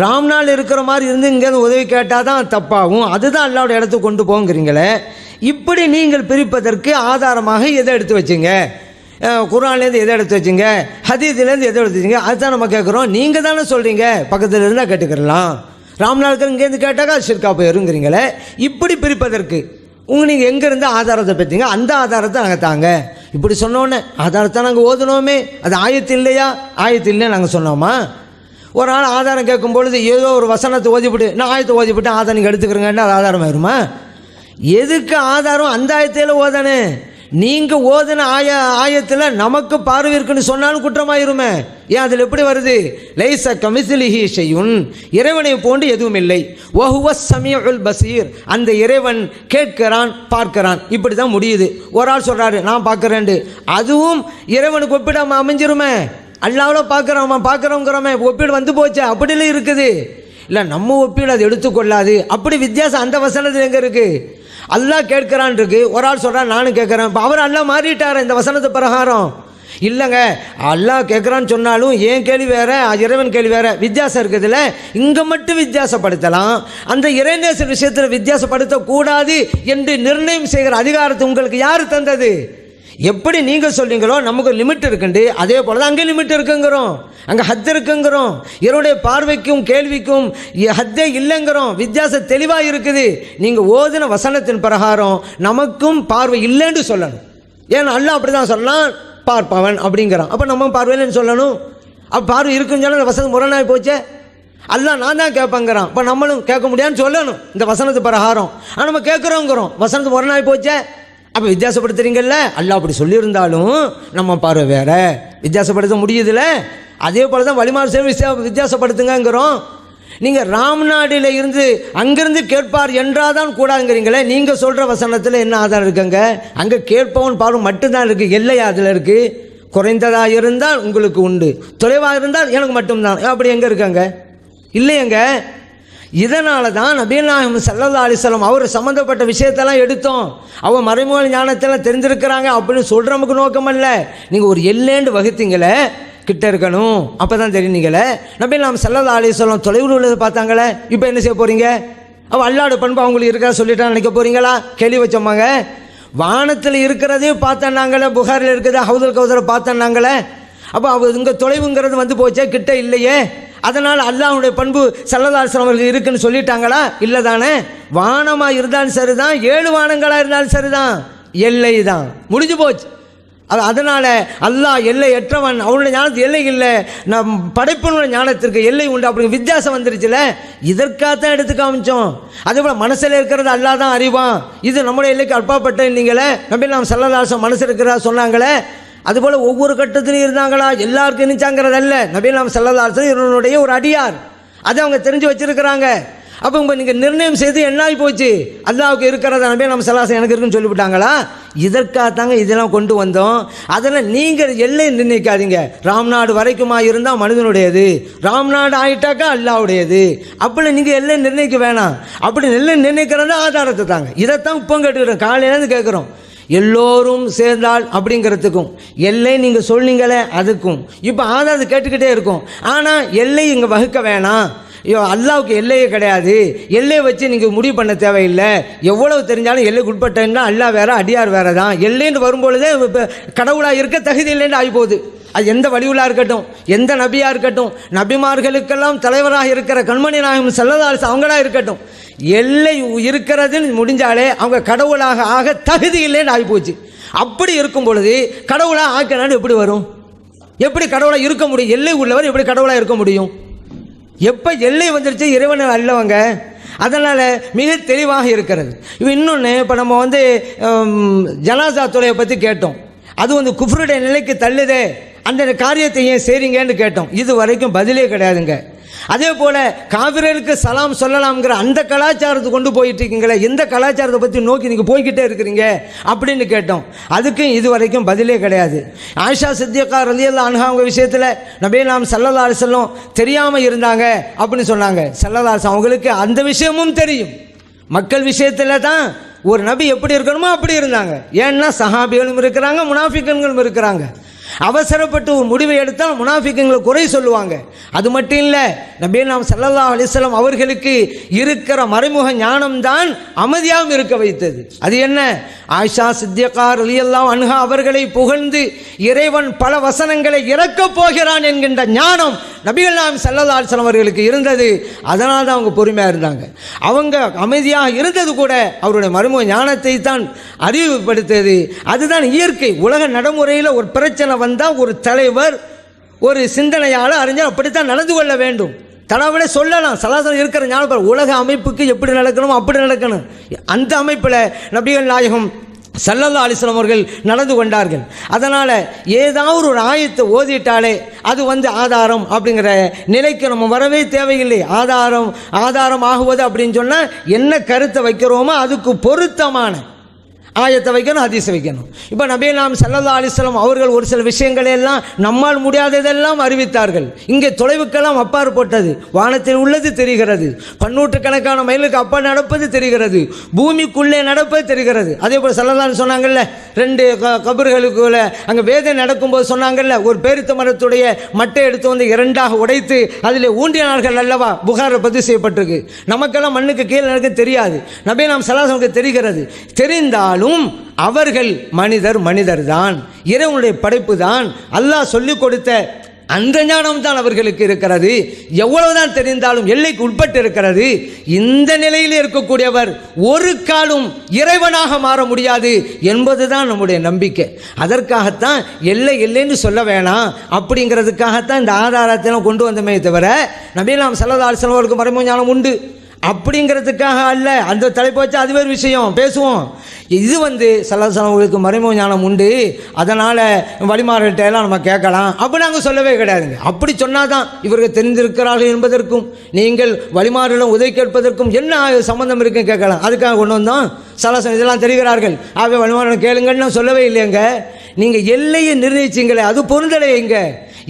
ராம்நாள் இருக்கிற மாதிரி இருந்து இங்கேருந்து உதவி கேட்டால் தான் தப்பாகும், அதுதான் அல்லாவோட இடத்துக்கு கொண்டு போங்கிறீங்களே. இப்படி நீங்கள் பிரிப்பதற்கு ஆதாரமாக எதை எடுத்து வச்சிங்க? குர்ஆன்லேருந்து எதை எடுத்து வச்சிங்க? ஹதீஸ்லேருந்து எதை எடுத்து வச்சிங்க? அதுதான் நம்ம கேட்குறோம். நீங்கள் தானே சொல்கிறீங்க பக்கத்தில் இருந்தால் கேட்டுக்கிறலாம், ராம்நாளுக்கு இங்கேருந்து கேட்டாக்கா ஷிர்கா போயிருங்கிறீங்களே. இப்படி பிரிப்பதற்கு நீங்கள் எங்கேருந்து ஆதாரத்தை பெற்றீங்க? அந்த ஆதாரத்தை நாங்கள் தாங்க. இப்படி சொன்னோன்னே ஆதாரத்தை நாங்கள் ஓதுனோமே, அது ஆயத்து இல்லையா? ஆயத்து இல்லையா நாங்கள் சொன்னோமா? ஒரு ஆள் ஆதாரம் கேட்கும் பொழுது ஏதோ ஒரு வசனத்தை ஓதிவிட்டு நான் ஆயத்தை ஓதிவிட்டு ஆதாரம் நீங்கள் எடுத்துக்கிறீங்கன்னா அது ஆதாரம் ஆயிருமா? எதுக்கு ஆதாரம்? அந்த ஆயத்தையில் ஓதானே. நீங்கள் ஓதின ஆயத்தில் நமக்கு பார்வை இருக்குன்னு சொன்னாலும் குற்றமாயிருமே. ஏன் அதில் எப்படி வருது? லைஸ கமிஸ்லிஹி ஷைஉன், இறைவனை போன்று எதுவும் இல்லை. வஹுவ ஸமீஉல் பஸீர், அந்த இறைவன் கேட்கிறான் பார்க்கிறான். இப்படி தான் முடியுது. ஒரு ஆள் சொல்கிறாரு நான் பார்க்குறேன்டு, அதுவும் இறைவனுக்கு ஒப்பிடாமல் அமைஞ்சிருமே. அல்லாஹ்வில் பார்க்குறோங்கிறோமே, ஒப்பீடு வந்து போச்சு அப்படிலாம் இருக்குது. இல்லை நம்ம ஒப்பீடு அது எடுத்துக்கொள்ளாது. அப்படி வித்தியாசம் அந்த வசனத்தில் எங்கே இருக்குது? அல்லாஹ் கேட்கிறான் இருக்கு, ஒரு ஆள் சொல்கிறான் நானும் கேட்குறேன். இப்போ அவர் அல்லாஹ் மாறிட்டார் இந்த வசனத்து பிரகாரம். இல்லைங்க, அல்லாஹ் கேட்குறான்னு சொன்னாலும் ஏன் கேள்வி வேற, இறைவன் கேள்வி வேற, வித்தியாசம் இருக்குதுல்ல. இங்கே மட்டும் வித்தியாசப்படுத்தலாம், அந்த இறைநேச விஷயத்தில் வித்தியாசப்படுத்தக்கூடாது என்று நிர்ணயம் செய்கிற அதிகாரத்தை உங்களுக்கு யார் தந்தது? எப்படி நீங்கள் சொல்றீங்களோ நமக்கு லிமிட் இருக்குண்டு, அதே போல தான் அங்கே லிமிட் இருக்குங்கிறோம், அங்கே ஹத் இருக்குங்கிறோம். இவருடைய பார்வைக்கும் கேள்விக்கும் ஹத்தே இல்லைங்கிறோம். வித்தியாசம் தெளிவாக இருக்குது. நீங்கள் ஓதின வசனத்தின் பிரகாரம் நமக்கும் பார்வை இல்லைன்னு சொல்லணும். ஏன்னா அல்லாஹ் அப்படி தான் சொல்லலாம், பார்ப்பவன் அப்படிங்கிறான். அப்போ நம்ம பார்வையில்லைன்னு சொல்லணும். அப்போ பார்வை இருக்குன்னு சொன்னால் இந்த வசனம் முரணாகி போச்சே. அல்லாஹ் நான் தான் கேட்பேங்கிறான். இப்போ நம்மளும் கேட்க முடியாதுன்னு சொல்லணும் இந்த வசனத்து பிரகாரம். ஆனால் நம்ம கேட்குறோங்கிறோம், வசனத்து முரணாகி போச்சே. அப்போ வித்தியாசப்படுத்துறீங்கல்ல. அல்லாஹ் அப்படி சொல்லியிருந்தாலும் நம்ம பார்வை வேற, வித்தியாசப்படுத்த முடியுதுல்ல. அதே போல தான் வழிமாறு செய்ய வித்தியாசப்படுத்துங்கிறோம். நீங்கள் ராம்நாடில் இருந்து அங்கிருந்து கேட்பார் என்றாதான் கூடாதுங்கிறீங்களே. நீங்கள் சொல்கிற வசனத்தில் என்ன ஆதாரம் இருக்குங்க? அங்கே கேட்பவன் பார்வை மட்டும்தான் இருக்குது, எல்லையா அதில் இருக்குது. குறைந்ததாக இருந்தால் உங்களுக்கு உண்டு, தொலைவாக இருந்தால் எனக்கு மட்டும்தான். அப்படி எங்கே இருக்காங்க? இல்லையங்க. இதனால தான் நபிகள் நாயகம் ஸல்லல்லாஹு அலைஹி வஸல்லம் அவர் சம்மந்தப்பட்ட விஷயத்தெல்லாம் எடுத்தோம். அவன் மறைமுக ஞானத்தெல்லாம் தெரிஞ்சிருக்கிறாங்க அப்படின்னு சொல்கிற நமக்கு நோக்கம் அல்ல. நீங்கள் ஒரு எல்லேண்டு வகுத்தீங்களே, கிட்ட இருக்கணும், அப்போ தான் தெரியுங்களே. நபிகள் நாயகம் ஸல்லல்லாஹு அலைஹி வஸல்லம் தொலைவில் உள்ளதை பார்த்தாங்களே. இப்போ என்ன செய்ய போகிறீங்க? அவள் அல்லாஹ்வுடைய பண்பு அவங்களுக்கு இருக்கா சொல்லிட்டா நினைக்க போகிறீங்களா? கேள்வி வச்சோமாங்க. வானத்தில் இருக்கிறதே பார்த்தேன்னாங்களே, புகாரில் இருக்கிறத ஹவுதுல் கௌசரை பார்த்தேன்னாங்களே. அப்போ அவ இங்கே தொலைவுங்கிறது வந்து போச்சே, கிட்ட இல்லையே. அதனால் அல்லாஹ்வுடைய பண்பு ஸல்லல்லாஹு அலைஹி வஸல்லம் அவர்கள் இருக்குன்னு சொல்லிட்டாங்களா? இல்லை தானே. வானமாக இருந்தாலும் சரிதான், 7 வானங்களாக இருந்தாலும் சரிதான், எல்லை தான், முடிஞ்சு போச்சு. அதனால் அல்லாஹ் எல்லை எற்றவன், அவனுடைய ஞானத்துக்கு எல்லை இல்லை, நம் படைப்பினுடைய ஞானத்திற்கு எல்லை உண்டு. அப்படி வித்தியாசம் வந்துருச்சுல. இதற்காகத்தான் எடுத்து காமிச்சோம். அதே போல் மனசில் இருக்கிறது அல்லாஹ் தான் அறிவான். இது நம்முடைய எல்லைக்கு அப்பாற்பட்ட இல்லைங்களே. நபி நாம் ஸல்லல்லாஹு அலைஹி வஸல்லம் மனசு இருக்கிறா சொன்னாங்களே. அதுபோல் ஒவ்வொரு கட்டத்திலையும் இருந்தாங்களா? எல்லாருக்கும் நினைச்சாங்கிறதல்ல. நபி நாம் ஸல்லல்லாஹு அலைஹி வஸல்லம் இவனுடைய ஒரு அடியார், அதை அவங்க தெரிஞ்சு வச்சிருக்கிறாங்க. அப்போ இப்போ நீங்கள் நிர்ணயம் செய்து என்ன ஆகி போச்சு? அல்லாவுக்கு இருக்கிறத நபி நம்ம சலாசம் எனக்கு இருக்குன்னு சொல்லிவிட்டாங்களா? இதற்காகத்தாங்க இதெல்லாம் கொண்டு வந்தோம். அதனால் நீங்கள் எல்லை நிர்ணயிக்காதீங்க. ராம்நாடு வரைக்குமா இருந்தால் மனிதனுடையது, ராம்நாடு ஆகிட்டாக்கா அல்லாவுடையது, அப்படி நீங்கள் எல்லை நிர்ணயிக்க வேணாம். அப்படி எல்லை நிர்ணயிக்கிறது ஆதாரத்தை தாங்க. இதைத்தான் இப்போ கேட்டுக்கிறோம், காலையிலேருந்து கேட்குறோம். எல்லோரும் சேர்ந்தால் அப்படிங்கிறதுக்கும் எல்லை நீங்கள் சொன்னீங்களே அதுக்கும் இப்போ ஆதாரத்தை கேட்டுக்கிட்டே இருக்கும். ஆனால் எல்லை இங்கே வகுக்க வேணாம். அல்லாவுக்கு எல்லையே கிடையாது, எல்லையை வச்சு நீங்கள் முடிவு பண்ண தேவையில்லை. எவ்வளவு தெரிஞ்சாலும் எல்லைக்கு உட்பட்டா அல்லா வேற அடியார் வேற தான். எல்லைன்னு வரும்பொழுதே கடவுளாக இருக்க தகுதி இல்லைன்னு ஆகி போகுது. அது எந்த வழியுள்ளாக இருக்கட்டும், எந்த நபியாக இருக்கட்டும், நபிமார்களுக்கெல்லாம் தலைவராக இருக்கிற கண்மணி நாயகம் ஸல்லல்லாஹு அலைஹி வஸல்லம் அவங்களா இருக்கட்டும், எல்லை இருக்கிறதுன்னு முடிஞ்சாலே அவங்க கடவுளாக ஆக தகுதி இல்லைன்னு ஆகி போச்சு. அப்படி இருக்கும் பொழுது கடவுளாக ஆக்கினான்னு எப்படி வரும்? எப்படி கடவுளாக இருக்க முடியும்? எல்லை உள்ளவர் எப்படி கடவுளாக இருக்க முடியும்? எப்போ எல்லை வந்துருச்சு இறைவன் அல்லவங்க. அதனால் மிக தெளிவாக இருக்கிறது. இப்போ இன்னொன்று, இப்போ நம்ம ஜனாசா தொலையை பற்றி கேட்டோம். அது குஃப்ருடைய நிலைக்கு தள்ளுதே, அந்த காரியத்தை ஏன் செய்றீங்கன்னு கேட்டோம். இது வரைக்கும் பதிலே கிடையாதுங்க. அதே போல் காவிரருக்கு சலாம் சொல்லலாம்ங்கிற அந்த கலாச்சாரத்தை கொண்டு போயிட்டு இருக்கீங்களே, எந்த கலாச்சாரத்தை பற்றி நோக்கி நீங்கள் போய்கிட்டே இருக்கிறீங்க அப்படின்னு கேட்டோம். அதுக்கும் இது வரைக்கும் பதிலே கிடையாது. ஆயிஷா சித்திகா ரலியல்லாஹு அன்ஹா அவங்க விஷயத்தில் நபி நாம் ஸல்லல்லாஹு அலைஹி வஸல்லம் தெரியாமல் இருந்தாங்க அப்படின்னு சொன்னாங்க. ஸல்லல்லாஹு அலைஹி வஸல்லம் அவங்களுக்கு அந்த விஷயமும் தெரியும். மக்கள் விஷயத்தில் தான் ஒரு நபி எப்படி இருக்கணுமோ அப்படி இருந்தாங்க. ஏன்னா சஹாபிகளும் இருக்கிறாங்க, முனாஃபிக்குகளும் இருக்கிறாங்க. அவசரப்பட்டு ஒரு முடிவை எடுத்தால் முனாஃபிக்குகளை குறை சொல்லுவாங்க. அது மட்டும் இல்லை, நபி நாம் ஸல்லல்லாஹு அலைஹி வஸல்லம் அவர்களுக்கு இருக்கிற மறைமுக ஞானம் தான் அமைதியாகவும் இருக்க வைத்தது. அது என்ன? ஆயிஷா சித்திகா ரலியல்லாஹு அன்ஹா அவர்களை புகழ்ந்து இறைவன் பல வசனங்களை இறக்கப் போகிறான் என்கின்ற ஞானம் நபிகள் நாயகம் ஸல்லல்லாஹு அலைஹி வஸல்லம் அவர்களுக்கு இருந்தது. அதனால தான் அவங்க பொறுமையாக இருந்தாங்க. அவங்க அமைதியாக இருந்தது கூட அவருடைய மறைமுக ஞானத்தை தான் அறிவுப்படுத்தது. அதுதான் இயற்கை. உலக நடைமுறையில் ஒரு பிரச்சனை வந்தால் ஒரு தலைவர், ஒரு சிந்தனையாளர், அறிஞர் அப்படித்தான் நடந்து கொள்ள வேண்டும். தலாவிட சொல்லலாம், சலாசலம் இருக்கிற ஞாபகம் உலக அமைப்புக்கு எப்படி நடக்கணும் அப்படி நடக்கணும். அந்த அமைப்பில் நபிகள் நாயகம் ஸல்லல்லாஹு அலைஹி வஸல்லம் அவர்கள் நடந்து கொண்டார்கள். அதனால் ஏதாவது ஒரு ஆயத்தை ஓதிட்டாலே அது ஆதாரம் அப்படிங்கிற நிலைக்கு நம்ம வரவே தேவையில்லை. ஆதாரம் ஆகுவது அப்படின்னு சொன்னால் என்ன கருத்தை வைக்கிறோமோ அதுக்கு பொருத்தமான ஆயத்தை வைக்கணும், ஹதீஸை வைக்கணும். இப்போ நபி நாம் ஸல்லல்லாஹு அலைஹி வஸல்லம் அவர்கள் ஒரு சில விஷயங்களை எல்லாம் நம்மால் முடியாததெல்லாம் அறிவித்தார்கள். இங்கே தொலைவுக்கெல்லாம் அப்பாற்பட்டது, வானத்தில் உள்ளது தெரிகிறது, பன்னூற்றுக்கணக்கான மைலுக்கு அப்பா நடப்பது தெரிகிறது, பூமிக்குள்ளே நடப்பது தெரிகிறது. அதே போல் ஸல்லல்லாஹு அலைஹி சொன்னாங்கல்ல, 2 கபர்களுக்குள்ள அங்கே வேதனை நடக்கும்போது சொன்னாங்கல்ல, ஒரு பேரித்த மரத்துடைய மட்டை எடுத்து 2ஆக உடைத்து அதில் ஊண்டினார்கள் அல்லவா, புகாரை பதிவு செய்யப்பட்டிருக்கு. நமக்கெல்லாம் மண்ணுக்கு கீழே நடக்க தெரியாது, நபி நாம் ஸல்லல்லாஹு அலைஹி வஸல்லம் தெரிகிறது. தெரிந்தாலும் அவர்கள் மனிதர் தான், இறைவனுடைய படைப்பு தான், அல்லாஹ் சொல்லிக் கொடுத்த அந்த ஞானம் தான் அவர்களுக்கு இருக்கிறது. எவ்வளவுதான் தெரிந்தாலும் எல்லைக்கு உட்பட்டு இருக்கிறது. இந்த நிலையில் இருக்கக்கூடியவர் ஒரு காலும் இறைவனாக மாற முடியாது என்பதுதான் நம்முடைய நம்பிக்கை. அதற்காகத்தான் எல்லைன்னு சொல்ல வேணாம் அப்படிங்கிறதுக்காகத்தான் இந்த ஆதாரத்தெல்லாம் கொண்டு வந்தமே தவிர நபி நாம் ஸல்லல்லாஹு அலைஹி வஸல்லம் அவருக்கு மறைமுக ஞானம் உண்டு அப்படிங்கிறதுக்காக அல்ல. அந்த தலைப்பு வச்சு அது வேறு விஷயம் பேசுவோம். இது ஸல்லல்லாஹு அலைஹி வஸல்லம் அவர்களுக்கு மறைமுக ஞானம் உண்டு, அதனால் வழிமாறுகிட்ட எல்லாம் நம்ம கேட்கலாம் அப்படி நாங்கள் சொல்லவே கிடையாதுங்க. அப்படி சொன்னாதான் இவர்கள் தெரிந்திருக்கிறார்கள் என்பதற்கும் நீங்கள் வழிமாறுகளும் உதவி கேட்பதற்கும் என்ன சம்பந்தம் இருக்குன்னு கேட்கலாம். அதுக்காக கொண்டு வந்தோம். ஸல்லல்லாஹு அலைஹி வஸல்லம் இதெல்லாம் தெரிகிறார்கள், ஆகவே வழிமாறுகளை கேளுங்கன்னு சொல்லவே இல்லைங்க. நீங்கள் எல்லையை நிர்ணயிச்சிங்களே அது பொருந்தலைங்க.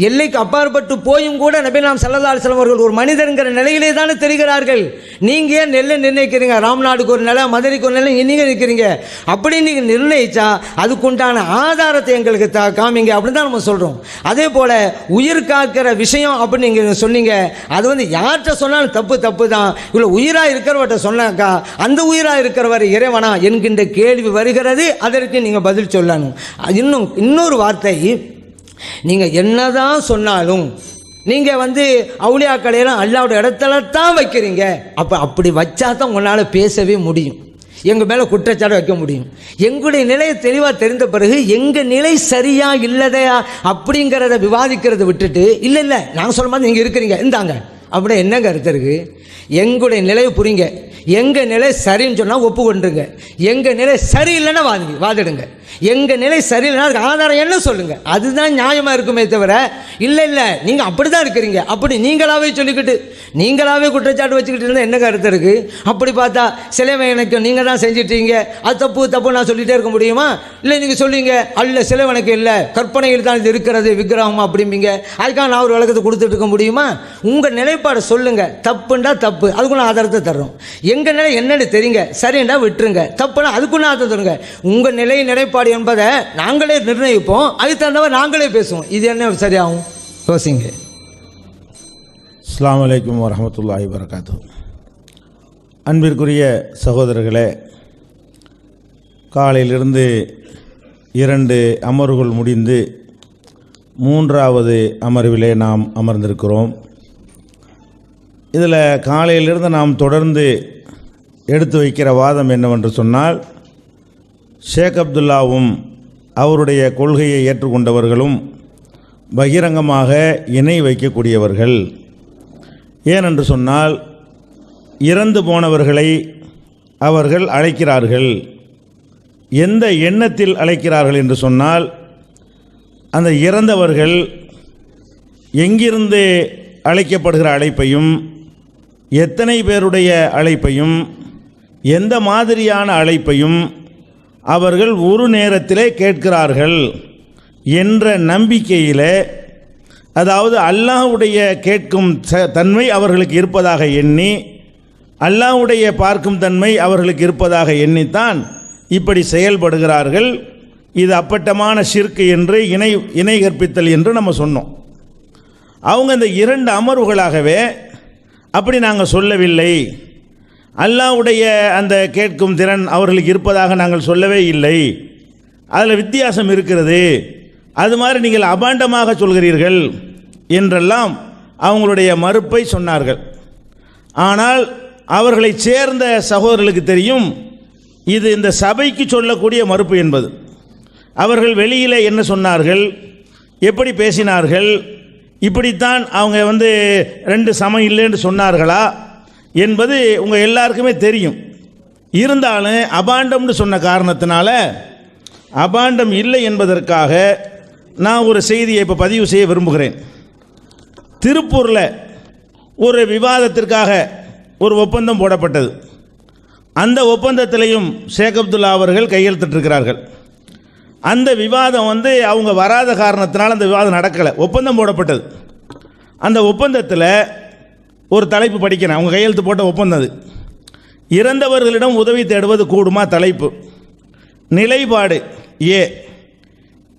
எல்லைக்கு அப்பாற்பட்டு போயும் கூட நபி நாம் ஸல்லல்லாஹு அலைஹி வஸல்லம் அவர்கள் ஒரு மனிதர்ங்கிற நிலையிலே தானே தெரிகிறார்கள். நீங்கள் ஏன் நெல்லை நிர்ணயிக்கிறீங்க? ராம்நாடுக்கு ஒரு நிலை, மதுரைக்கு ஒரு நிலை நீங்கள் நிற்கிறீங்க. அப்படி நீங்கள் நிர்ணயிச்சா அதுக்குண்டான ஆதாரத்தை எங்களுக்கு காமிங்க அப்படின்னு தான் நம்ம சொல்கிறோம். அதே போல் உயிர் காக்கிற விஷயம் அப்படின்னு நீங்கள் சொன்னீங்க. அது யார்கிட்ட சொன்னாலும் தப்பு தான். இவ்வளோ உயிராக இருக்கிறவர்கிட்ட சொன்னாக்கா அந்த உயிராக இருக்கிறவர் இறைவனா என்கின்ற கேள்வி வருகிறது. அதற்கு நீங்கள் பதில் சொல்லணும். இன்னொரு வார்த்தை, நீங்கள் என்னதான் சொன்னாலும் நீங்கள் அவுலியாக்களையெல்லாம் அல்லாவோட இடத்துல தான் வைக்கிறீங்க. அப்படி வச்சா தான் உங்களால் பேசவே முடியும், எங்கள் மேலே குற்றச்சாட்டு வைக்க முடியும். எங்களுடைய நிலையை தெளிவாக தெரிந்த பிறகு எங்கள் நிலை சரியா இல்லதையா அப்படிங்கிறத விவாதிக்கிறத விட்டுட்டு இல்லை நாங்கள் சொல்ல மாதிரி நீங்கள் இருக்கிறீங்க இந்தாங்க அப்படி என்ன கருத்து இருக்குது? எங்களுடைய நிலையை புரியுங்க. எங்கள் நிலை சரின்னு சொன்னால் ஒப்புக்கொண்டுருங்க, எங்கள் நிலை சரியில்லைன்னா வாதிடுங்க. எங்கள் நிலை சரியில்லைனா அதுக்கு ஆதாரம் என்ன சொல்லுங்கள், அதுதான் நியாயமாக இருக்குமே தவிர இல்லை நீங்கள் அப்படி தான் இருக்கிறீங்க அப்படி நீங்களாகவே சொல்லிக்கிட்டு நீங்களாகவே குற்றச்சாட்டு வச்சுக்கிட்டு இருந்தால் என்ன கருத்து இருக்குது? அப்படி பார்த்தா சிலைவை எனக்கு நீங்கள் தான் செஞ்சிட்டீங்க, அது தப்பு நான் சொல்லிகிட்டே இருக்க முடியுமா? இல்லை நீங்கள் சொல்லுவீங்க அல்ல சிலை எனக்கு இல்லை கற்பனையில் தான் இது இருக்கிறது விக்கிரகம் அப்படிம்பீங்க, அதுக்காக நான் ஒரு விளக்கத்தை கொடுத்துட்டு இருக்க முடியுமா? உங்கள் நிலைப்பாடை சொல்லுங்கள், தப்புண்டா தப்பு அதுக்குள்ள ஆதாரத்தை தர்றோம், எங்கள் நிலை என்னன்னு தெரியுங்க, சரிண்டா விட்டுருங்க, தப்புனா அதுக்குள்ள ஆதாரத்தை தருங்க. உங்கள் நிலைப்பாடு என்பதை நாங்களே நிர்ணயிப்போம், அதுக்கு தகுந்தவரை நாங்களே பேசுவோம். இது என்ன சரியாகும்? யோசிங்க. அஸ்ஸலாமு அலைக்கும் வரஹ்மத்துல்லாஹி வபரகாத்துஹு. அன்பிற்குரிய சகோதரர்களே, காலையிலிருந்து 2 அமர்வுகள் முடிந்து 3வது அமர்விலே நாம் அமர்ந்திருக்கிறோம். இதில் காலையிலிருந்து நாம் தொடர்ந்து எடுத்து வைக்கிற வாதம் என்னவென்று சொன்னால், ஷேக் அப்துல்லாவும் அவருடைய கொள்கையை ஏற்றுக்கொண்டவர்களும் பகிரங்கமாக இணை வைக்கக்கூடியவர்கள். ஏனென்று சொன்னால், இறந்து போனவர்களை அவர்கள் அழைக்கிறார்கள். எந்த எண்ணத்தில் அழைக்கிறார்கள் என்று சொன்னால், அந்த இறந்தவர்கள் எங்கிருந்து அழைக்கப்படுகிற அழைப்பையும், எத்தனை பேருடைய அழைப்பையும், எந்த மாதிரியான அழைப்பையும் அவர்கள் ஒரு நேரத்திலே கேட்கிறார்கள் என்ற நம்பிக்கையில், அதாவது அல்லாஹ்வுடைய கேட்கும் தன்மை அவர்களுக்கு இருப்பதாக எண்ணி, அல்லாஹ்வுடைய பார்க்கும் தன்மை அவர்களுக்கு இருப்பதாக எண்ணித்தான் இப்படி செயல்படுகிறார்கள். இது அப்பட்டமான ஷிர்க் என்று இணை கற்பித்தல் என்று நம்ம சொன்னோம். அவங்க இந்த 2 அமர்வுகளாகவே அப்படி நாங்கள் சொல்லவில்லை, அல்லாஹ்வுடைய அந்த கேட்கும் திறன் அவர்களுக்கு இருப்பதாக நாங்கள் சொல்லவே இல்லை, அதில் வித்தியாசம் இருக்கிறது, அது மாதிரி நீங்கள் அபாண்டமாக சொல்கிறீர்கள் என்றெல்லாம் அவங்களுடைய மறுப்பை சொன்னார்கள். ஆனால் அவர்களை சேர்ந்த சகோதரர்களுக்கு தெரியும் இது இந்த சபைக்கு சொல்லக்கூடிய மறுப்பு என்பது. அவர்கள் வெளியில் என்ன சொன்னார்கள், எப்படி பேசினார்கள், இப்படித்தான் அவங்க 2 சமம் இல்லைன்னு சொன்னார்களா என்பது உங்கள் எல்லாருக்குமே தெரியும். இருந்தாலும் அபாண்டம்னு சொன்ன காரணத்தினால, அபாண்டம் இல்லை என்பதற்காக நான் ஒரு செய்தியை இப்போ பதிவு செய்ய விரும்புகிறேன். திருப்பூரில் ஒரு விவாதத்திற்காக ஒரு ஒப்பந்தம் போடப்பட்டது. அந்த ஒப்பந்தத்திலையும் ஷேக் அப்துல்லா அவர்கள் கையெழுத்திட்டிருக்கிறார்கள். அந்த விவாதம் அவங்க வராத காரணத்தினால் அந்த விவாதம் நடக்கலை, ஒப்பந்தம் போடப்பட்டது. அந்த ஒப்பந்தத்தில் ஒரு தலைப்பு படிக்கிறேன், அவங்க கையெழுத்து போட்ட ஒப்பந்தம் அது. இறந்தவர்களிடம் உதவி தேடுவது கூடுமா தலைப்பு. நிலைப்பாடு ஏ,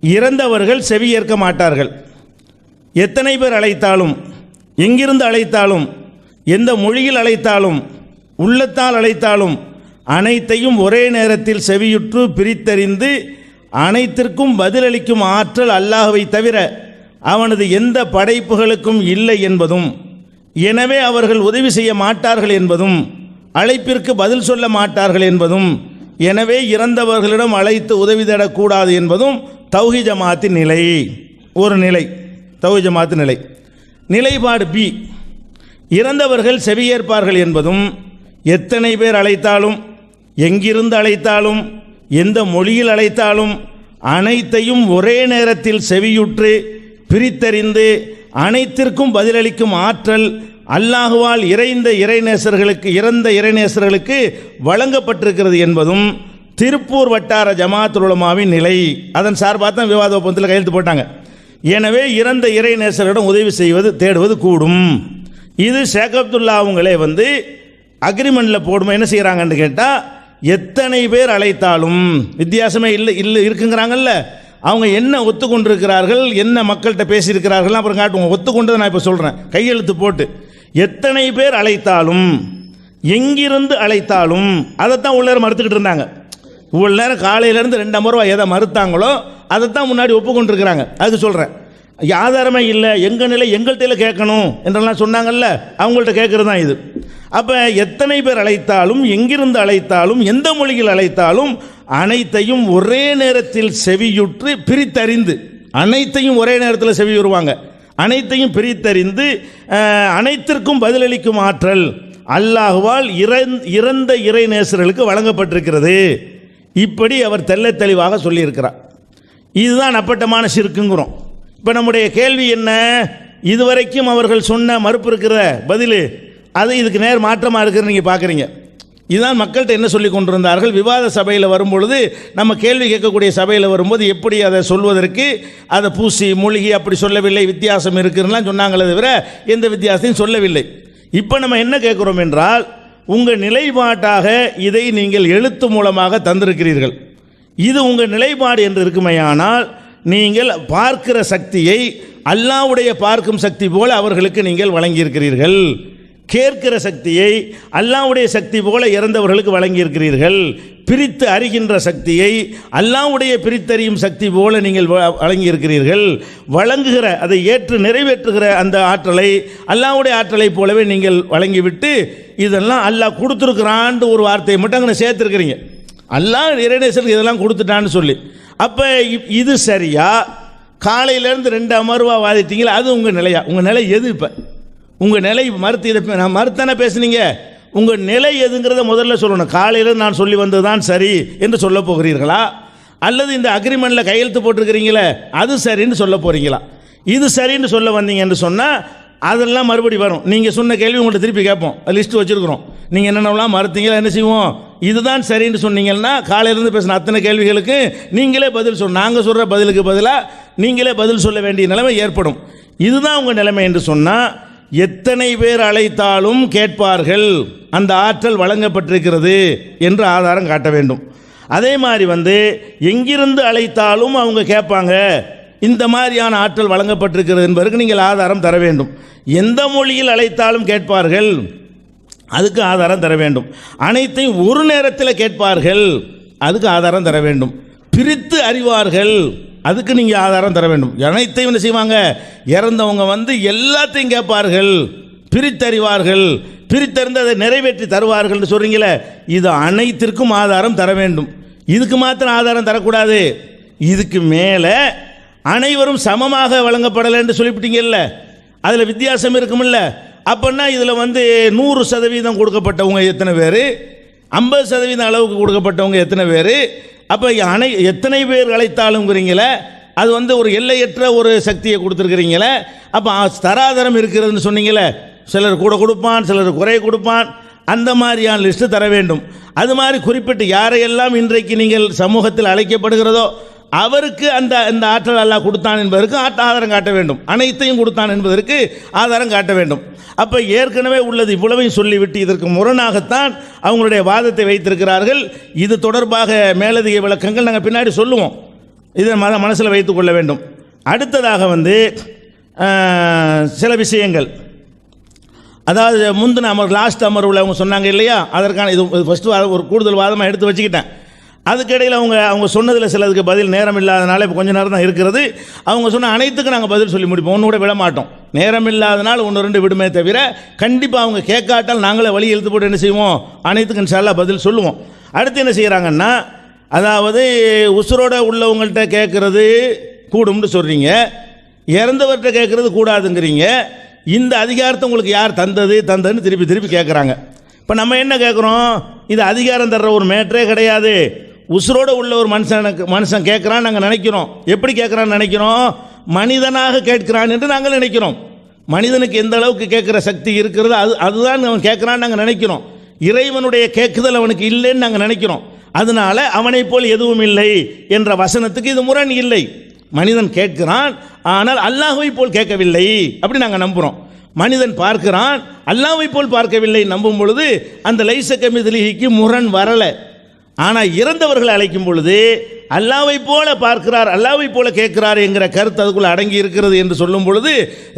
இறந்தவர்கள் செவியேற்க மாட்டார்கள். எத்தனை பேர் அழைத்தாலும், எங்கிருந்து அழைத்தாலும், எந்த மொழியில் அழைத்தாலும், உள்ளத்தால் அழைத்தாலும் அனைத்தையும் ஒரே நேரத்தில் செவியுற்று பிரித்தறிந்து அனைத்திற்கும் பதிலளிக்கும் ஆற்றல் அல்லாஹ்வை தவிர அவனது எந்த படைப்புகளுக்கும் இல்லை என்பதும், எனவே அவர்கள் உதவி செய்ய மாட்டார்கள் என்பதும், அழைப்பிற்கு பதில் சொல்ல மாட்டார்கள் என்பதும், எனவே இறந்தவர்களிடம் அழைத்து உதவி தேடக்கூடாது என்பதும் தௌஹீத் ஜமாத்தின் நிலை. ஒரு நிலை தௌஹீத் ஜமாத்தின் நிலை. நிலைப்பாடு பி, இறந்தவர்கள் செவியேற்பார்கள் என்பதும், எத்தனை பேர் அழைத்தாலும், எங்கிருந்து அழைத்தாலும், எந்த மொழியில் அழைத்தாலும் அனைத்தையும் ஒரே நேரத்தில் செவியுற்று பிரித்தறிந்து அனைத்திற்கும் பதிலளிக்கும் ஆற்றல் அல்லாஹுவால் இறந்த இறைநேசர்களுக்கு வழங்கப்பட்டிருக்கிறது என்பதும் திருப்பூர் வட்டார ஜமாத்துல் உலமாவின் நிலை. அதன் சார்பாக தான் விவாத ஒப்பந்தத்தில் கையெழுத்து போட்டாங்க. எனவே இறந்த இறைநேசர்களிடம் உதவி தேடுவது கூடும். இது ஷேக் அப்துல்லா அவங்களே அக்ரிமெண்ட்டில் போடுமா என்ன செய்கிறாங்கன்னு கேட்டால், எத்தனை பேர் அழைத்தாலும் வித்தியாசமே இல்லை இருக்குங்கிறாங்கல்ல, அவங்க என்ன ஒத்துக்கொண்டிருக்கிறார்கள், என்ன மக்கள்கிட்ட பேசியிருக்கிறார்கள் அப்புறம் காட்டுவோம். ஒத்துக்கொண்டதை நான் இப்போ சொல்கிறேன், கையெழுத்து போட்டு எத்தனை பேர் அழைத்தாலும், எங்கிருந்து அழைத்தாலும், அதைத்தான் உள்ள நேரம் மறுத்துக்கிட்டு இருந்தாங்க. இவ்வளோ நேரம் காலையிலேருந்து 2 அமர்வா எதை மறுத்தாங்களோ அதைத்தான் முன்னாடி ஒப்புக்கொண்டிருக்கிறாங்க. அதுக்கு சொல்கிறேன், ஆதாரமே இல்லை, எங்கள் நிலை எங்கள்கிட்ட கேட்கணும் என்றெல்லாம் சொன்னாங்கல்ல, அவங்கள்ட்ட கேட்குறது தான் இது. அப்போ எத்தனை பேர் அழைத்தாலும், எங்கிருந்து அழைத்தாலும், எந்த மொழியில் அழைத்தாலும் அனைத்தையும் ஒரே நேரத்தில் செவியுற்று பிரித்தறிந்து, அனைத்தையும் ஒரே நேரத்தில் செவியுறுவாங்க, அனைத்தையும் பிரித்தறிந்து அனைத்திற்கும் பதிலளிக்கும் ஆற்றல் அல்லாஹுவால் இறந்த இறைநேசர்களுக்கு வழங்கப்பட்டிருக்கிறது. இப்படி அவர் தெள்ளத் தெளிவாக சொல்லியிருக்கிறார். இதுதான் அப்பட்டமான ஷிர்க்குங்கிறோம். இப்போ நம்முடைய கேள்வி என்ன, இதுவரைக்கும் அவர்கள் சொன்ன மறுப்பு இருக்கிற பதில் அது இதுக்கு நேர் மாற்றமாக இருக்கிறது நீங்கள் பார்க்குறீங்க. இதுதான் மக்கள்கிட்ட என்ன சொல்லி கொண்டிருந்தார்கள். விவாத சபையில் வரும்பொழுது, நம்ம கேள்வி கேட்கக்கூடிய சபையில் வரும்போது எப்படி அதை சொல்வதற்கு அதை பூசி மூழ்கி அப்படி சொல்லவில்லை, வித்தியாசம் இருக்குதுலாம் சொன்னாங்களே தவிர எந்த வித்தியாசத்தையும் சொல்லவில்லை. இப்போ நம்ம என்ன கேட்குறோம் என்றால், உங்கள் நிலைப்பாட்டாக இதை நீங்கள் எழுத்து மூலமாக தந்திருக்கிறீர்கள். இது உங்கள் நிலைப்பாடு என்று இருக்குமையானால் நீங்கள் பார்க்கிற சக்தியை அல்லாஹ்வுடைய பார்க்கும் சக்தி போல அவர்களுக்கு நீங்கள் வழங்கியிருக்கிறீர்கள். கேட்கிற சக்தியை அல்லாஹ்வுடைய சக்தி போல இறந்தவர்களுக்கு வழங்கியிருக்கிறீர்கள். பிரித்து அறிகின்ற சக்தியை அல்லாஹ்வுடைய பிரித்தறியும் சக்தி போல நீங்கள் வழங்கியிருக்கிறீர்கள். வழங்குகிற, அதை ஏற்று நிறைவேற்றுகிற அந்த ஆற்றலை அல்லாஹ்வுடைய ஆற்றலை போலவே நீங்கள் வழங்கிவிட்டு இதெல்லாம் அல்லாஹ் கொடுத்துருக்குறான்னு ஒரு வார்த்தையை மட்டும் அங்கே சேர்த்துருக்கிறீங்க. அல்லாஹ் இறைநேசருக்கு இதெல்லாம் கொடுத்துட்டான்னு சொல்லி. அப்போ இது சரியா? காலையிலேருந்து 2 அமர்வாக வாதிட்டீங்களா? அது உங்கள் நிலையா? உங்கள் நிலை எது? இப்போ உங்கள் நிலை மறுத்து, இதை நான் மறுத்தானே பேசுனீங்க. உங்கள் நிலை எதுங்கிறத முதல்ல சொல்லணும். காலையில் நான் சொல்லி வந்தது தான் சரி என்று சொல்ல போகிறீர்களா, அல்லது இந்த அக்ரிமெண்ட்டில் கையெழுத்து போட்டிருக்கிறீங்களே அது சரின்னு சொல்ல போகிறீங்களா? இது சரின்னு சொல்ல வந்தீங்க என்று சொன்னால் அதெல்லாம் மறுபடி வரும். நீங்கள் சொன்ன கேள்வி உங்கள்கிட்ட திருப்பி கேட்போம். லிஸ்ட்டு வச்சுருக்குறோம். நீங்கள் என்னென்னலாம் மறுத்தீங்களா, என்ன செய்வோம், இதுதான் சரின்னு சொன்னீங்கன்னா காலையிலேருந்து பேசின அத்தனை கேள்விகளுக்கு நீங்களே பதில் சொல்ல, நாங்கள் சொல்கிற பதிலுக்கு பதிலாக நீங்களே பதில் சொல்ல வேண்டிய நிலைமை ஏற்படும். இதுதான் உங்கள் நிலைமை என்று சொன்னால், எத்தனை பேர் அழைத்தாலும் கேட்பார்கள், அந்த ஆற்றல் வழங்கப்பட்டிருக்கிறது என்று ஆதாரம் காட்ட வேண்டும். அதே மாதிரி எங்கிருந்து அழைத்தாலும் அவங்க கேட்பாங்க, இந்த மாதிரியான ஆற்றல் வழங்கப்பட்டிருக்கிறது என்பதற்கு நீங்கள் ஆதாரம் தர வேண்டும். எந்த மொழியில் அழைத்தாலும் கேட்பார்கள், அதுக்கு ஆதாரம் தர வேண்டும். அனைத்தையும் ஒரு நேரத்தில் கேட்பார்கள், அதுக்கு ஆதாரம் தர வேண்டும். பிரித்து அறிவார்கள், அதுக்கு நீங்கள் ஆதாரம் தர வேண்டும். அனைத்தையும் என்ன செய்வாங்க, இறந்தவங்க எல்லாத்தையும் கேட்பார்கள், பிரித்தறிவார்கள், பிரித்தறிந்து அதை நிறைவேற்றி தருவார்கள் சொல்கிறீங்களே, இது அனைத்திற்கும் ஆதாரம் தர வேண்டும். இதுக்கு மாத்திரம் ஆதாரம் தரக்கூடாது. இதுக்கு மேலே அனைவரும் சமமாக வழங்கப்படலை என்று சொல்லிவிட்டீங்கல்ல, அதில் வித்தியாசம் இருக்குமில்ல. அப்படின்னா இதில் 100% கொடுக்கப்பட்டவங்க எத்தனை பேர், 50% அளவுக்கு கொடுக்கப்பட்டவங்க எத்தனை பேர், அப்போ எத்தனை பேர் அழைத்தாலுங்கிறீங்களே, அது ஒரு எல்லையற்ற ஒரு சக்தியை கொடுத்துருக்கிறீங்களே. அப்போ தராதரம் இருக்கிறதுன்னு சொன்னீங்களே, சிலர் கூட கொடுப்பான், சிலர் குறைய கொடுப்பான், அந்த மாதிரியான லிஸ்ட்டு தர வேண்டும். அது மாதிரி குறிப்பிட்டு யாரையெல்லாம் இன்றைக்கு நீங்கள் சமூகத்தில் அழைக்கப்படுகிறதோ அவருக்கு அந்த ஆற்றல் அல்லாஹ் கொடுத்தான் என்பதற்கு ஆதாரம் காட்ட வேண்டும். அனைத்தையும் கொடுத்தான் என்பதற்கு ஆதாரம் காட்ட வேண்டும். அப்போ ஏற்கனவே உள்ளது இவ்வளவையும் சொல்லிவிட்டு இதற்கு முரணாகத்தான் அவங்களுடைய வாதத்தை வைத்திருக்கிறார்கள். இது தொடர்பாக மேலதிக விளக்கங்கள் நாங்கள் பின்னாடி சொல்லுவோம். இதை மனசில் வைத்துக் கொள்ள வேண்டும். அடுத்ததாக சில விஷயங்கள், அதாவது முந்தின லாஸ்ட் அமர்வில் அவங்க சொன்னாங்க இல்லையா, அதற்கான இது ஃபஸ்ட்டு ஒரு கூடுதல் வாதமாக எடுத்து வச்சுக்கிட்டேன். அதுக்கிடையில் அவங்க சொன்னதில் சிலதுக்கு பதில் நேரம் இல்லாதனால இப்போ கொஞ்சம் நேரம் தான் இருக்கிறது. அவங்க சொன்ன அனைத்துக்கும் நாங்கள் பதில் சொல்லி முடிப்போம், ஒன்று கூட விட மாட்டோம். நேரம் இல்லாதனால் 1-2 விடுமே தவிர கண்டிப்பாக அவங்க கேட்காட்டால் நாங்களே வழி எழுத்து போட்டு என்ன செய்வோம், அனைத்துக்கும் இன்ஷா அல்லாஹ் பதில் சொல்லுவோம். அடுத்து என்ன செய்கிறாங்கன்னா, அதாவது உசுரோட உள்ளவங்கள்ட்ட கேட்குறது கூடும்னு சொல்கிறீங்க, இறந்தவர்கிட்ட கேட்குறது கூடாதுங்கிறீங்க. இந்த அதிகாரத்தை உங்களுக்கு யார் தந்ததுன்னு திருப்பி கேட்குறாங்க. இப்போ நம்ம என்ன கேட்குறோம், இது அதிகாரம் தர்ற ஒரு மேட்டரே கிடையாது. உசுரோடு உள்ள ஒரு மனுஷன் கேட்குறான்னு நாங்கள் நினைக்கிறோம். எப்படி கேட்குறான்னு நினைக்கிறோம், மனிதனாக கேட்கிறான் என்று நாங்கள் நினைக்கிறோம். மனிதனுக்கு எந்த அளவுக்கு கேட்குற சக்தி இருக்கிறது அதுதான் அவன் கேட்குறான்னு நாங்கள் நினைக்கிறோம். இறைவனுடைய கேட்குதல் அவனுக்கு இல்லைன்னு நாங்கள் நினைக்கிறோம். அதனால அவனை போல் எதுவும் இல்லை என்ற வசனத்துக்கு இது முரண் இல்லை. மனிதன் கேட்கிறான், ஆனால் அல்லாஹ்வை போல் கேட்கவில்லை அப்படி நாங்கள் நம்புகிறோம். மனிதன் பார்க்கிறான், அல்லாஹ்வை போல் பார்க்கவில்லை நம்பும் பொழுது அந்த லைஸ கமித்லிஹிக்கு முரண் வரலை. ஆனால் இறந்தவர்களை அழைக்கும் பொழுது அல்லாஹ்வை போல பார்க்கிறார், அல்லாஹ்வை போல கேட்கிறார் என்கிற கருத்து அதுக்குள்ள அடங்கி இருக்கிறது என்று சொல்லும் பொழுது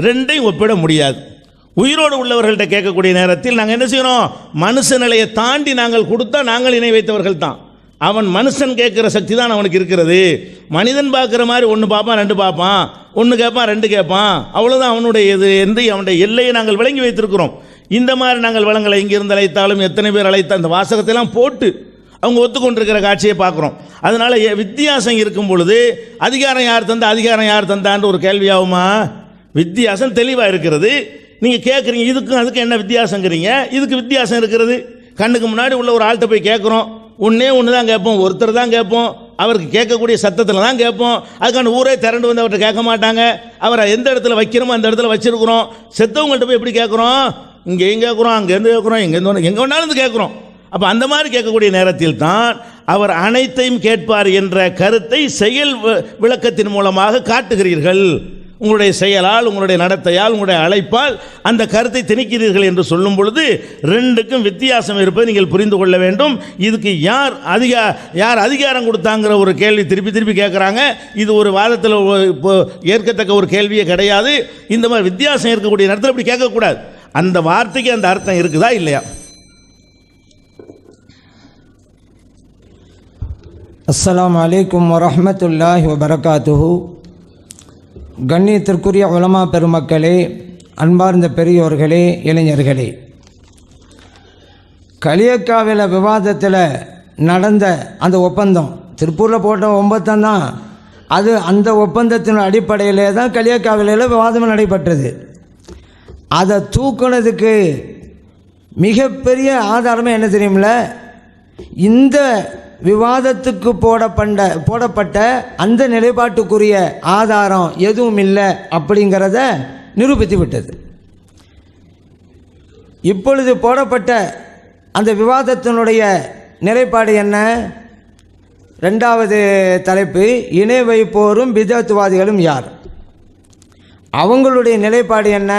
ரெண்டையும் ஒப்பிட முடியாது. உயிரோடு உள்ளவர்கள்ட்ட கேட்கக்கூடிய நேரத்தில் நாங்கள் என்ன செய்யணும், மனுஷ நிலையை தாண்டி நாங்கள் கொடுத்தா நாங்கள் இணை வைத்தவர்கள் தான். அவன் மனுஷன் கேட்குற சக்தி தான் அவனுக்கு இருக்கிறது. மனிதன் பார்க்குற மாதிரி 1 பார்ப்பான் 2 பார்ப்பான், 1 கேட்பான் 2 கேட்பான், அவ்வளோதான் அவனுடைய இது என்று அவனுடைய எல்லையை நாங்கள் விளங்கி வைத்திருக்கிறோம். இந்த மாதிரி நாங்கள் வளங்களை இங்கிருந்து அழைத்தாலும் எத்தனை பேர் அழைத்த அந்த வாசகத்தையெல்லாம் போட்டு அவங்க ஒத்துக்கொண்டிருக்கிற காட்சியை பார்க்குறோம். அதனால் வித்தியாசம் இருக்கும் பொழுது அதிகாரம் யார் தந்தான்ற ஒரு கேள்வியாகுமா? வித்தியாசம் தெளிவாக இருக்கிறது. நீங்கள் கேட்குறீங்க இதுக்கும் அதுக்கும் என்ன வித்தியாசங்கிறீங்க. இதுக்கு வித்தியாசம் இருக்கிறது. கண்ணுக்கு முன்னாடி உள்ள ஒரு ஆள்கிட்ட போய் கேட்குறோம், ஒன்றே ஒன்று தான் கேட்போம், ஒருத்தர் தான் கேட்போம், அவருக்கு கேட்கக்கூடிய சத்தத்தில் தான் கேட்போம். அதுக்கான ஊரே திரண்டு வந்து அவர்கிட்ட கேட்க மாட்டாங்க. அவரை எந்த இடத்துல வைக்கிறோமோ அந்த இடத்துல வச்சிருக்கிறோம். செத்தவங்கள்ட்ட போய் எப்படி கேட்குறோம்? இங்கேயும் கேட்குறோம், அங்கேருந்து கேட்குறோம், எங்கேருந்து எங்கே வேணாலும் இருந்து கேட்குறோம். அப்போ அந்த மாதிரி கேட்கக்கூடிய நேரத்தில் தான் அவர் அனைத்தையும் கேட்பார் என்ற கருத்தை செயல் விளக்கத்தின் மூலமாக காட்டுகிறீர்கள். உங்களுடைய செயலால், உங்களுடைய நடத்தையால், உங்களுடைய அழைப்பால் அந்த கருத்தை திணிக்கிறீர்கள் என்று சொல்லும் பொழுது ரெண்டுக்கும் வித்தியாசம் இருப்பதை நீங்கள் புரிந்து கொள்ள வேண்டும். இதுக்கு யார் அதிகாரம் கொடுத்தாங்கிற ஒரு கேள்வி திருப்பி திருப்பி கேட்குறாங்க. இது ஒரு வாதத்தில் ஏற்கத்தக்க ஒரு கேள்வியே கிடையாது. இந்த மாதிரி வித்தியாசம் இருக்கக்கூடிய நேரத்தில் இப்படி கேட்கக்கூடாது. அந்த வார்த்தைக்கு அந்த அர்த்தம் இருக்குதா இல்லையா? அஸ்ஸலாமு அலைக்கும் வரஹ்மத்துல்லாஹி வபரகாத்துஹு. கண்ணியத்திற்குரிய உலமா பெருமக்களே, அன்பார்ந்த பெரியோர்களே, இளைஞர்களே, களியக்காவில விவாதத்தில் நடந்த அந்த ஒப்பந்தம், திருப்பூரில் போட்ட ஒப்பந்தம் தான் அது. அந்த ஒப்பந்தத்தின் அடிப்படையிலே தான் களியக்காவிலையில் விவாதம் நடைபெற்றது. அதை தூக்குனதுக்கு மிகப்பெரிய ஆதாரமே என்ன தெரியுமில்ல? இந்த விவாதத்துக்கு போடப்பட்ட அந்த நிலைப்பாட்டுக்குரிய ஆதாரம் எதுவும் இல்லை அப்படிங்கிறத நிரூபித்து விட்டது. இப்பொழுது போடப்பட்ட அந்த விவாதத்தினுடைய நிலைப்பாடு என்ன? ரெண்டாவது தலைப்பு, இணை வைப்போரும் பிதத்துவாதிகளும் யார்? அவங்களுடைய நிலைப்பாடு என்ன?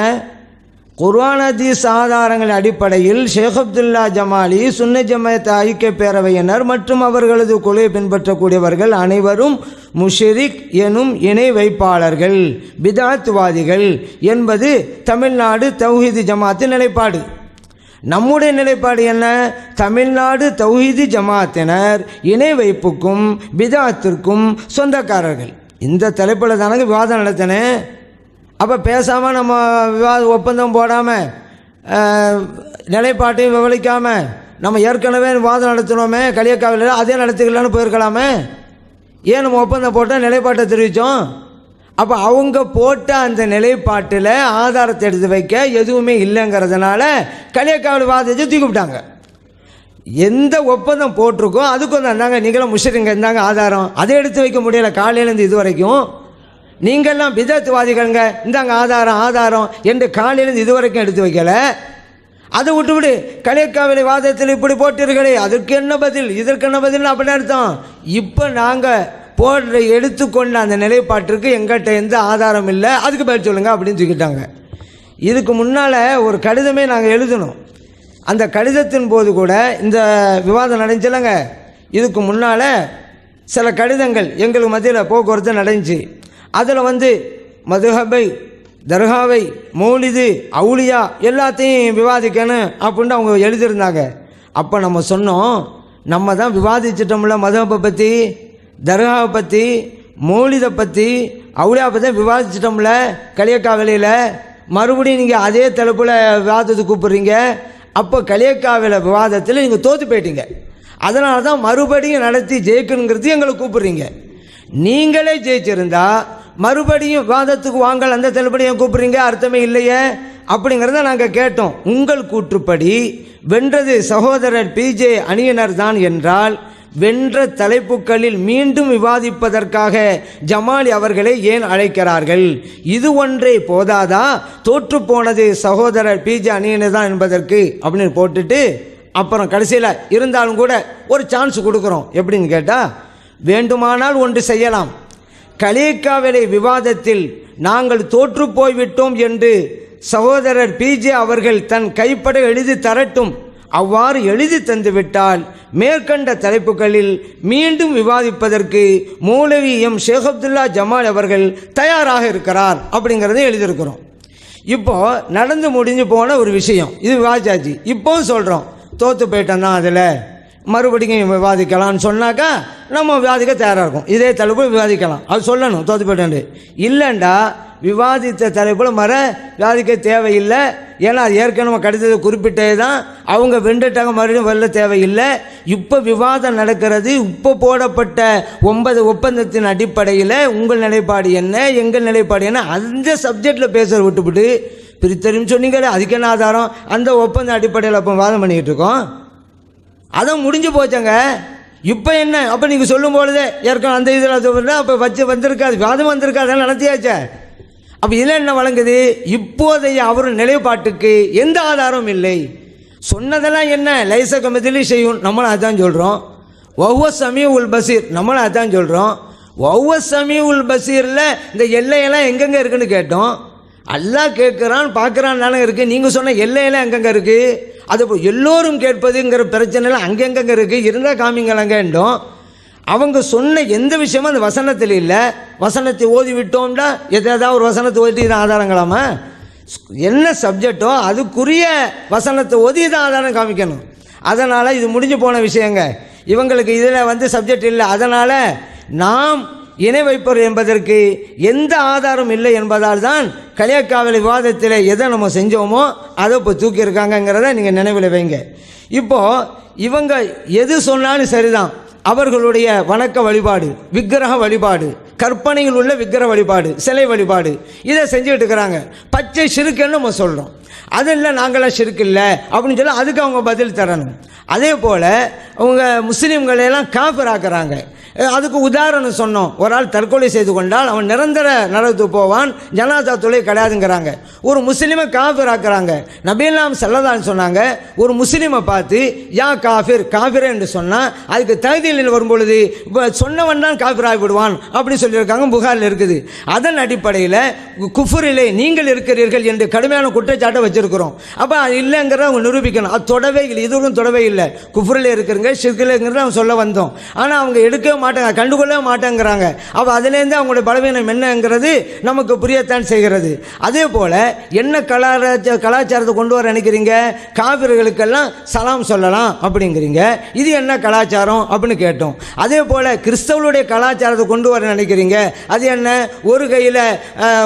குர்ஆன் ஹதீஸ் ஆதாரங்களின் அடிப்படையில் ஷேக் அப்துல்லா ஜமாலி, சுன்னத் ஜமாத் ஐக்கிய பேரவையினர் மற்றும் அவர்களது கொள்கை பின்பற்றக்கூடியவர்கள் அனைவரும் முஷ்ரிக் எனும் இணை வைப்பாளர்கள், பிதாத்வாதிகள் என்பது தமிழ்நாடு தௌஹீது ஜமாத்தின் நிலைப்பாடு. நம்முடைய நிலைப்பாடு என்ன? தமிழ்நாடு தௌஹீது ஜமாத்தினர் இணை வைப்புக்கும் பிதாத்திற்கும் சொந்தக்காரர்கள். இந்த தலைப்பில் தானங்க விவாதம் நடத்தினேன். அப்போ பேசாமல் நம்ம ஒப்பந்தம் போடாமல் நிலைப்பாட்டையும் விவரிக்காமல் நம்ம ஏற்கனவே வாதம் நடத்தினோமே களியக்காவில, அதே நடத்திக்கலான்னு போயிருக்கலாமே. ஏன் நம்ம ஒப்பந்தம் போட்டால் நிலைப்பாட்டை தெரிவித்தோம்? அப்போ அவங்க போட்ட அந்த நிலைப்பாட்டில் ஆதாரத்தை எடுத்து வைக்க எதுவுமே இல்லைங்கிறதுனால களியக்காவில் வாதத்தை தூக்கிவிட்டாங்க. எந்த ஒப்பந்தம் போட்டிருக்கோ அதுக்கு வந்து இருந்தாங்க நீங்களும் முஷ்ரிங்க இருந்தாங்க ஆதாரம், அதை எடுத்து வைக்க முடியலை. காலையிலேருந்து இது வரைக்கும் நீங்கள்லாம் பிதத்துவாதிகள்ங்க, இந்தாங்க ஆதாரம் என்று காலையிலேருந்து இதுவரைக்கும் எடுத்து வைக்கலை. அதை விட்டுவிடு களியக்காவிலை வாதத்தில் இப்படி போட்டீர்களே, அதற்கு என்ன பதில், இதற்கு என்ன பதில் அப்படின்னு அர்த்தம். இப்போ நாங்கள் எடுத்துக்கொண்ட அந்த நிலைப்பாட்டிற்கு எங்கிட்ட எந்த ஆதாரம் இல்லை, அதுக்கு பதில் சொல்லுங்கள் அப்படின்னு சொல்லிட்டாங்க. இதுக்கு முன்னால் ஒரு கடிதமே நாங்கள் எழுதணும். அந்த கடிதத்தின் போது கூட இந்த விவாதம் நடந்துச்சுலங்க. இதுக்கு முன்னால் சில கடிதங்கள் எங்களுக்கு மத்தியில் போக்குவரத்து நடந்துச்சு. அதில் வந்து மதுஹபை, தர்காவை, மௌலிது, அவுலியா எல்லாத்தையும் விவாதிக்கணும் அப்படின்னு அவங்க எழுதியிருந்தாங்க. அப்போ நம்ம சொன்னோம், நம்ம தான் விவாதிச்சிட்டோம்ல மதுஹபை பற்றி, தர்காவை பற்றி, மௌலிதை பற்றி, அவுலியா பற்றி விவாதிச்சிட்டோம்ல களியக்காவிலையில். மறுபடியும் நீங்கள் அதே தலைப்பில் விவாதத்துக்கு கூப்பிட்றீங்க. அப்போ களியக்காவில விவாதத்தில் நீங்கள் தோற்று போயிட்டீங்க. அதனால தான் மறுபடியும் நடத்தி ஜெயிக்கணுங்கிறது எங்களை கூப்பிட்றீங்க. நீங்களே ஜெயிச்சிருந்தா மறுபடியும் வாதத்துக்கு வாங்கல், அந்த தலைப்படியும் கூப்பிட்றீங்க, அர்த்தமே இல்லையே அப்படிங்கிறத நாங்கள் கேட்டோம். உங்கள் கூற்றுப்படி வென்றது சகோதரர் பிஜே அணியினர் தான் என்றால் வென்ற தலைப்புகளில் மீண்டும் விவாதிப்பதற்காக ஜமாலி அவர்களை ஏன் அழைக்கிறார்கள்? இது ஒன்றே போதாதா தோற்று போனது சகோதரர் பிஜே அணியினர் தான் என்பதற்கு அப்படின்னு போட்டுட்டு அப்புறம் கடைசியில் இருந்தாலும் கூட ஒரு சான்ஸ் கொடுக்குறோம். எப்படின்னு கேட்டால், வேண்டுமானால் ஒன்று செய்யலாம், களியக்காவிலை விவாதத்தில் நாங்கள் தோற்று போய்விட்டோம் என்று சகோதரர் பிஜே அவர்கள் தன் கைப்பட எழுதி தரட்டும். அவ்வாறு எழுதி தந்துவிட்டால் மேற்கண்ட தலைப்புகளில் மீண்டும் விவாதிப்பதற்கு மௌலவி எம் ஷேக் அப்துல்லா ஜமால் அவர்கள் தயாராக இருக்கிறார் அப்படிங்கிறத எழுதியிருக்கிறோம். இப்போ நடந்து முடிஞ்சு போன ஒரு விஷயம், இது விவாதிச்சாச்சு. இப்போ சொல்கிறோம் தோற்று போயிட்டோம் தான், அதில் மறுபடியும் விவாதிக்கலாம்னு சொன்னாக்கா நம்ம விவாதிக்க தயாராக இருக்கும். இதே தலைப்பு விவாதிக்கலாம், அது சொல்லணும் தோற்று போயிட்டோன்னு. இல்லைண்டா விவாதித்த தலைப்பில் விவாதிக்க தேவையில்லை. ஏன்னா அது ஏற்கனவே கடிதத்தை குறிப்பிட்டே தான், அவங்க வெண்டுட்டாங்க, மறுபடியும் வெல்ல தேவையில்லை. இப்போ விவாதம் நடக்கிறது. இப்போ போடப்பட்ட 9 ஒப்பந்தத்தின் அடிப்படையில் உங்கள் நிலைப்பாடு என்ன, எங்கள் நிலைப்பாடு என்ன, அந்த சப்ஜெக்டில் பேசுகிற விட்டுவிட்டு பிரித்தறியும் சொன்னீங்களே, அதுக்கு என்ன ஆதாரம்? அந்த ஒப்பந்த அடிப்படையில் அப்போ வாதம் பண்ணிக்கிட்டு இருக்கோம். அதான் முடிஞ்சு போச்சங்க. இப்போ என்ன? அப்போ நீங்கள் சொல்லும் பொழுதே ஏற்கனவே அந்த இதில் அப்போ வச்சு வந்திருக்காது, வாதம் வந்திருக்காது, நடத்தியாச்சே. அப்போ இதில் என்ன வழங்குது? இப்போதைய அவர் நிலைப்பாட்டுக்கு எந்த ஆதாரமும் இல்லை. சொன்னதெல்லாம் என்ன? லைச கமதிலி செய்யும், நம்மளும் அதான் சொல்கிறோம். ஒவ்வொ சமீ உல் பசீர், நம்மளும் அதான் சொல்கிறோம். ஒவ்வொ சமீ உல் பசீரில் இந்த எல்லையெல்லாம் எங்கெங்கே இருக்குன்னு கேட்டோம். அல்லாஹ் கேட்குறான், பார்க்குறான் தானே இருக்குது. நீங்கள் சொன்ன எல்லையெல்லாம் எங்கெங்கே இருக்குது? அது எல்லோரும் கேட்பதுங்கிற பிரச்சனைலாம் அங்கெங்கங்க இருக்குது, இருந்தால் காமிங்களாங்கன்றோம். அவங்க சொன்ன எந்த விஷயமும் அந்த வசனத்தில் இல்லை. வசனத்தை ஓதி விட்டோம்னா ஏதாவது ஒரு வசனத்தை ஓதி தான் ஆதாரங்களாமா? என்ன சப்ஜெக்டோ அதுக்குரிய வசனத்தை ஓதி தான் ஆதாரம் காமிக்கணும். அதனால் இது முடிஞ்சு போன விஷயங்க. இவங்களுக்கு இதில் சப்ஜெக்ட் இல்லை. அதனால் நாம் இணை வைப்பர் என்பதற்கு எந்த ஆதாரம் இல்லை என்பதால் தான் கலியக்காவல் விவாதத்தில் எதை நம்ம செஞ்சோமோ அதை இப்போ தூக்கியிருக்காங்கங்கிறத நீங்கள் நினைவில் வைங்க. இப்போது இவங்க எது சொன்னாலும் சரிதான். அவர்களுடைய வணக்க வழிபாடு, விக்கிரக வழிபாடு, கற்பனையில் உள்ள விக்கிரக வழிபாடு, சிலை வழிபாடு, இதை செஞ்சுக்கிட்டு இருக்கிறாங்க. பச்சை சிறுக்குன்னு நம்ம சொல்கிறோம். அது இல்லை, நாங்களாம் சிறுக்கு இல்லை அப்படின்னு சொல்லி அதுக்கு அவங்க பதில் தரணும். அதே போல் அவங்க முஸ்லீம்களையெல்லாம் காஃபிர் ஆக்குறாங்க. அதுக்கு உதாரணம் சொன்னோம். ஒரு ஆள் தற்கொலை செய்து கொண்டால் அவன் நிரந்தர நரகத்துக்கு போவான், ஜனாசா தொலை கிடையாதுங்கிறாங்க. ஒரு முஸ்லீமை காஃபிர் ஆக்குறாங்க. நபியெல்லாம் ஸல்லல்லாஹு சொன்னாங்க, ஒரு முஸ்லீமை பார்த்து யா காஃபிர், காஃபிரே என்று சொன்னால் அதுக்கு தகுதியில் வரும்பொழுது இப்போ சொன்னவன் தான் காஃபிர் ஆகிவிடுவான் அப்படின்னு சொல்லியிருக்காங்க. புகாரில் இருக்குது. அதன் அடிப்படையில் குஃபுரிலே நீங்கள் இருக்கிறீர்கள் என்று கடுமையான குற்றச்சாட்டை வச்சிருக்கிறோம். அப்போ அது இல்லைங்கிறத அவங்க நிரூபிக்கணும். அது தொடவே இல்லை, இதுவும் தொடவே இல்லை. குஃபுரில் இருக்கிறங்க, ஷிர்கில்ங்கிறத அவங்க சொல்ல வந்தோம். ஆனால் அவங்க எடுக்க மாட்டாங்க, கண்டுகொள்ள மாட்டேங்கிறாங்க. அப்போ அதுலேருந்து அவங்களுடைய பலவீனம் என்னங்கிறது நமக்கு புரியத்தான் செய்கிறது. அதே போல் என்ன கலாச்சாரத்தை கொண்டு வர நினைக்கிறீங்க? காபிர்களுக்கெல்லாம் சலாம் சொல்லலாம் அப்படிங்கிறீங்க. இது என்ன கலாச்சாரம் அப்படின்னு கேட்டோம். அதே போல் கிறிஸ்தவனுடைய கலாச்சாரத்தை கொண்டு வர நினைக்கிறீங்க. அது என்ன? ஒரு கையில்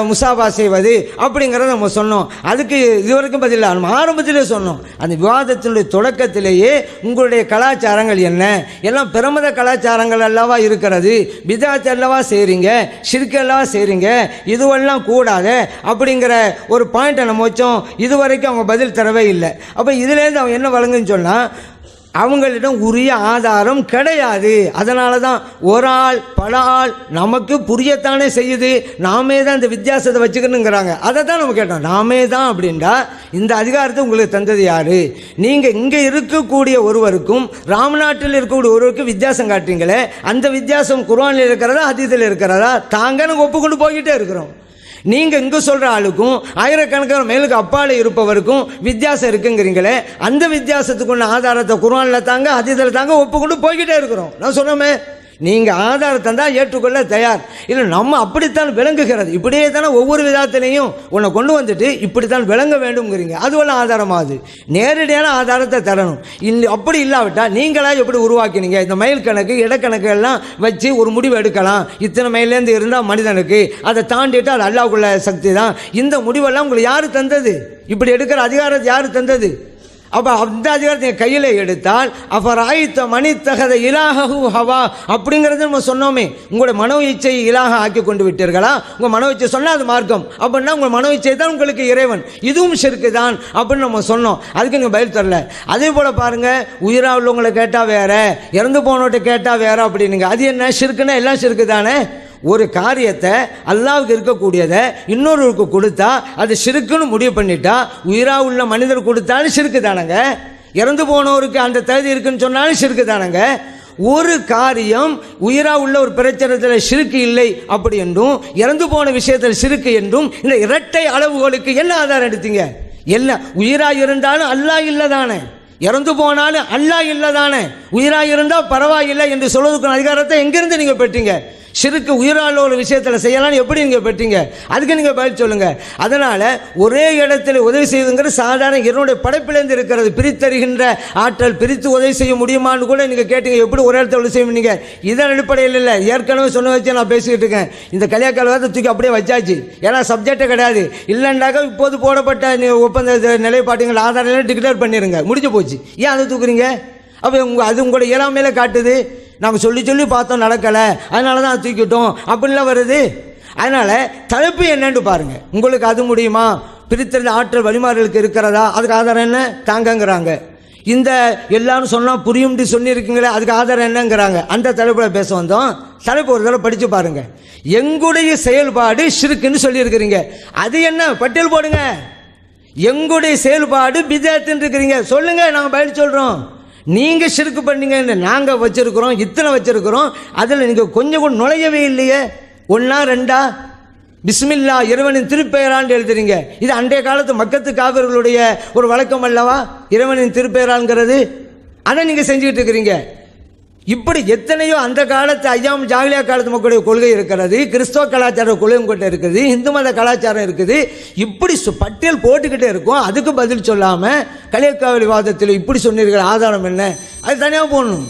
முசாபா செய்வது அப்படிங்கிறத நம்ம சொன்னோம். அதுக்கு இதுவரைக்கும் பதில் நம்ம ஆரம்பத்திலே சொன்னோம். அந்த விவாதத்தினுடைய தொடக்கத்திலேயே உங்களுடைய கலாச்சாரங்கள் என்ன? எல்லாம் பிரமத கலாச்சாரங்கள் அல்லவா இருக்கிறது, பிதாத் அல்லவா செய்றீங்க, ஷிர்க் அல்லவா செய்றீங்க, இதுவெல்லாம் கூடாது அப்படிங்கிற ஒரு பாயிண்டை நம்ம வச்சோம். இதுவரைக்கும் அவங்க பதில் தரவே இல்லை. அப்போ இதுலேருந்து அவங்க என்ன வழங்குன்னு சொன்னால் அவங்களிடம் உரிய ஆதாரம் கிடையாது. அதனால தான் ஒரு ஆள் பல ஆள் நமக்கு புரியத்தானே செய்யுது, நாமே தான் இந்த வித்தியாசத்தை வச்சுக்கணுங்கிறாங்க. அதை தான் நம்ம கேட்டோம். நாமே தான் அப்படின்டா இந்த அதிகாரத்தை உங்களுக்கு தந்தது யாரு? நீங்கள் இங்கே இருக்கக்கூடிய ஒருவருக்கும் ராம்நாட்டில் இருக்கக்கூடிய ஒருவருக்கும் வித்தியாசம் காட்டுறீங்களே, அந்த வித்தியாசம் குர்ஆனில் இருக்கிறதா ஹதீஸில் இருக்கிறதா? தாங்க ஒப்புக்கொண்டு போய்கிட்டே இருக்கிறோம். நீங்கள் இங்கே சொல்கிற ஆளுக்கும் ஆயிரக்கணக்கான மேலுக்கு அப்பால் இருப்பவருக்கும் வித்தியாசம் இருக்குங்கிறீங்களே, அந்த வித்தியாசத்துக்குள்ள ஆதாரத்தை குர்ஆனில் தாங்க ஹதீஸில் தாங்க ஒப்புக்கொண்டு போய்கிட்டே இருக்கிறோம். நான் சொன்னோமே, நீங்கள் ஆதாரத்தை தான் ஏற்றுக்கொள்ள தயார் இல்லை. நம்ம அப்படித்தான் விளங்குகிறது. இப்படியே தானே ஒவ்வொரு விதத்திலையும் உன்னை கொண்டு வந்துட்டு இப்படித்தான் விளங்க வேண்டும்ங்கிறீங்க. அதுவெல்லாம் ஆதாரமாகுது. நேரடியான ஆதாரத்தை தரணும். அப்படி இல்லாவிட்டால் நீங்களாக எப்படி உருவாக்கினீங்க? இந்த மைல் கணக்கு இடக்கணக்கு எல்லாம் வச்சு ஒரு முடிவு எடுக்கலாம். இத்தனை மைல்லேருந்து இருந்தால் மனிதனுக்கு, அதை தாண்டிட்டு அது அல்லாஹ்வுக்குள்ள சக்தி தான். இந்த முடிவெல்லாம் உங்களுக்கு யார் தந்தது? இப்படி எடுக்கிற அதிகாரத்தை யார் தந்தது? அப்போ அந்த அதிகாரத்தை கையில் எடுத்தால் அஃபர் ஆயித்த மணித்தகத இலாஹு ஹவா அப்படிங்கிறது நம்ம சொன்னோமே. உங்களுடைய மனோ இச்சை இலாக ஆக்கி கொண்டு விட்டீர்களா? உங்கள் மனோ இச்சை சொன்னால் அது மார்க்கம் அப்படின்னா உங்கள் மனோ இச்சை தான் உங்களுக்கு இறைவன், இதுவும் ஷிர்க்கு தான் அப்படின்னு நம்ம சொன்னோம். அதுக்கு நீங்கள் பதில் தரல. அதே போல் பாருங்கள், உயிராக உள்ளவங்களை கேட்டால் வேற, இறந்து போனவட்ட கேட்டால் வேற அப்படின்னுங்க. அது என்ன ஷிர்க்குன்னா? எல்லாம் ஷிர்க்கு தானே. ஒரு காரியத்தை அல்லாஹ்வுக்கு இருக்கக்கூடியதை இன்னொருவருக்கு கொடுத்தா அது ஷிர்க்குன்னு முடிவு பண்ணிட்டா, உயிராக உள்ள மனிதர் கொடுத்தாலும் ஷிர்க்கு தானங்க. இறந்து போனவருக்கு அந்த தகுதி இருக்குன்னு சொன்னாலும் ஷிர்க்கு தானங்க. ஒரு காரியம் உயிராக உள்ள ஒரு பிரச்சனத்தில் ஷிர்க்கு இல்லை அப்படி என்றும், இறந்து போன விஷயத்தில் ஷிர்க்கு என்றும் இந்த இரட்டை அளவுகளுக்கு என்ன ஆதாரம் எடுத்தீங்க? எல்லாம் உயிராக இருந்தாலும் அல்லாஹ் இல்லை தானே, இறந்து போனாலும் அல்லாஹ் இல்லை தானே. உயிராக இருந்தால் பரவாயில்லை என்று சொல்வதற்கான அதிகாரத்தை எங்கிருந்து நீங்கள் பெற்றீங்க? ஷிர்க்கு உயிரான ஒரு விஷயத்தில் செய்யலாம்னு எப்படி நீங்கள் பெற்றீங்க? அதுக்கு நீங்கள் பதில் சொல்லுங்கள். அதனால் ஒரே இடத்துல உதவி செய்யுங்கிற சாதாரண என்னுடைய படைப்பிலேருந்து இருக்கிறது. பிரித்தறிகின்ற ஆற்றல், பிரித்து உதவி செய்ய முடியுமான்னு கூட நீங்கள் கேட்டீங்க. எப்படி ஒரு இடத்துல உதவி செய்ய முடியுங்க? இதன் அடிப்படையில் இல்லை, ஏற்கனவே சொன்ன வச்சு நான் பேசிக்கிட்டு இருக்கேன். இந்த கலியாக்காலத்தை தூக்கி அப்படியே வச்சாச்சு. ஏன்னா சப்ஜெக்டே கிடையாது. இல்லைண்டாக்க இப்போது போடப்பட்ட ஒப்பந்த நிலைப்பாட்டுங்கள் ஆதாரம் டிக்ளேர் பண்ணிடுங்க, முடிஞ்சு போச்சு. ஏன் அதை தூக்குறீங்க? அப்போ அது உங்களுடைய இயலாமையில காட்டுது. நாங்கள் சொல்லி சொல்லி பார்த்தோம், நடக்கலை, அதனால தான் தூக்கிட்டோம் அப்படின்லாம் வருது. அதனால் தலைப்பு என்னன்னு பாருங்கள். உங்களுக்கு அது முடியுமா? பிரித்திருந்த ஆற்றல் வழிமாறுகளுக்கு இருக்கிறதா? அதுக்கு ஆதாரம் என்ன? தாங்கங்கிறாங்க. இந்த எல்லாரும் சொன்னால் புரியும்னு சொல்லியிருக்கீங்களே, அதுக்கு ஆதாரம் என்னங்கிறாங்க. அந்த தலைப்பில் பேச வந்தோம். தலைப்பு ஒரு தடவை படித்து பாருங்க. எங்களுடைய செயல்பாடு ஷிர்க்குன்னு சொல்லியிருக்கிறீங்க, அது என்ன பட்டியல் போடுங்க. எங்களுடைய செயல்பாடு பிதஅத்துன்னு இருக்கிறீங்க, சொல்லுங்க, நாங்கள் பதில் சொல்கிறோம். நீங்கள் ஷிர்க்கு பண்ணீங்க, நாங்கள் வச்சிருக்கிறோம், இத்தனை வச்சிருக்கிறோம், அதில் நீங்கள் கொஞ்சம் கூட நுழையவே இல்லையே. ஒன்றா ரெண்டா பிஸ்மில்லா இறைவனின் திருப்பெயரான்னு எழுதுறீங்க. இது அன்றைய காலத்து மக்கத்து காவிர்களுடைய ஒரு வழக்கம் அல்லவா, இறைவனின் திருப்பெயராங்கிறது. அதை நீங்கள் செஞ்சுக்கிட்டு இருக்கிறீங்க. இப்படி எத்தனையோ அந்த காலத்து ஐயாம் ஜாகிலியா காலத்து மக்களுடைய கொள்கை இருக்கிறது, கிறிஸ்தவ கலாச்சார கொள்கை கொண்டு இருக்குது, இந்து மத கலாச்சாரம் இருக்குது. இப்படி பட்டியல் போட்டுக்கிட்டே இருக்கும். அதுக்கு பதில் சொல்லாமல் களியக்காவலி வாதத்தில் இப்படி சொன்னீர்கள், ஆதாரம் என்ன, அது தனியாக போடணும்.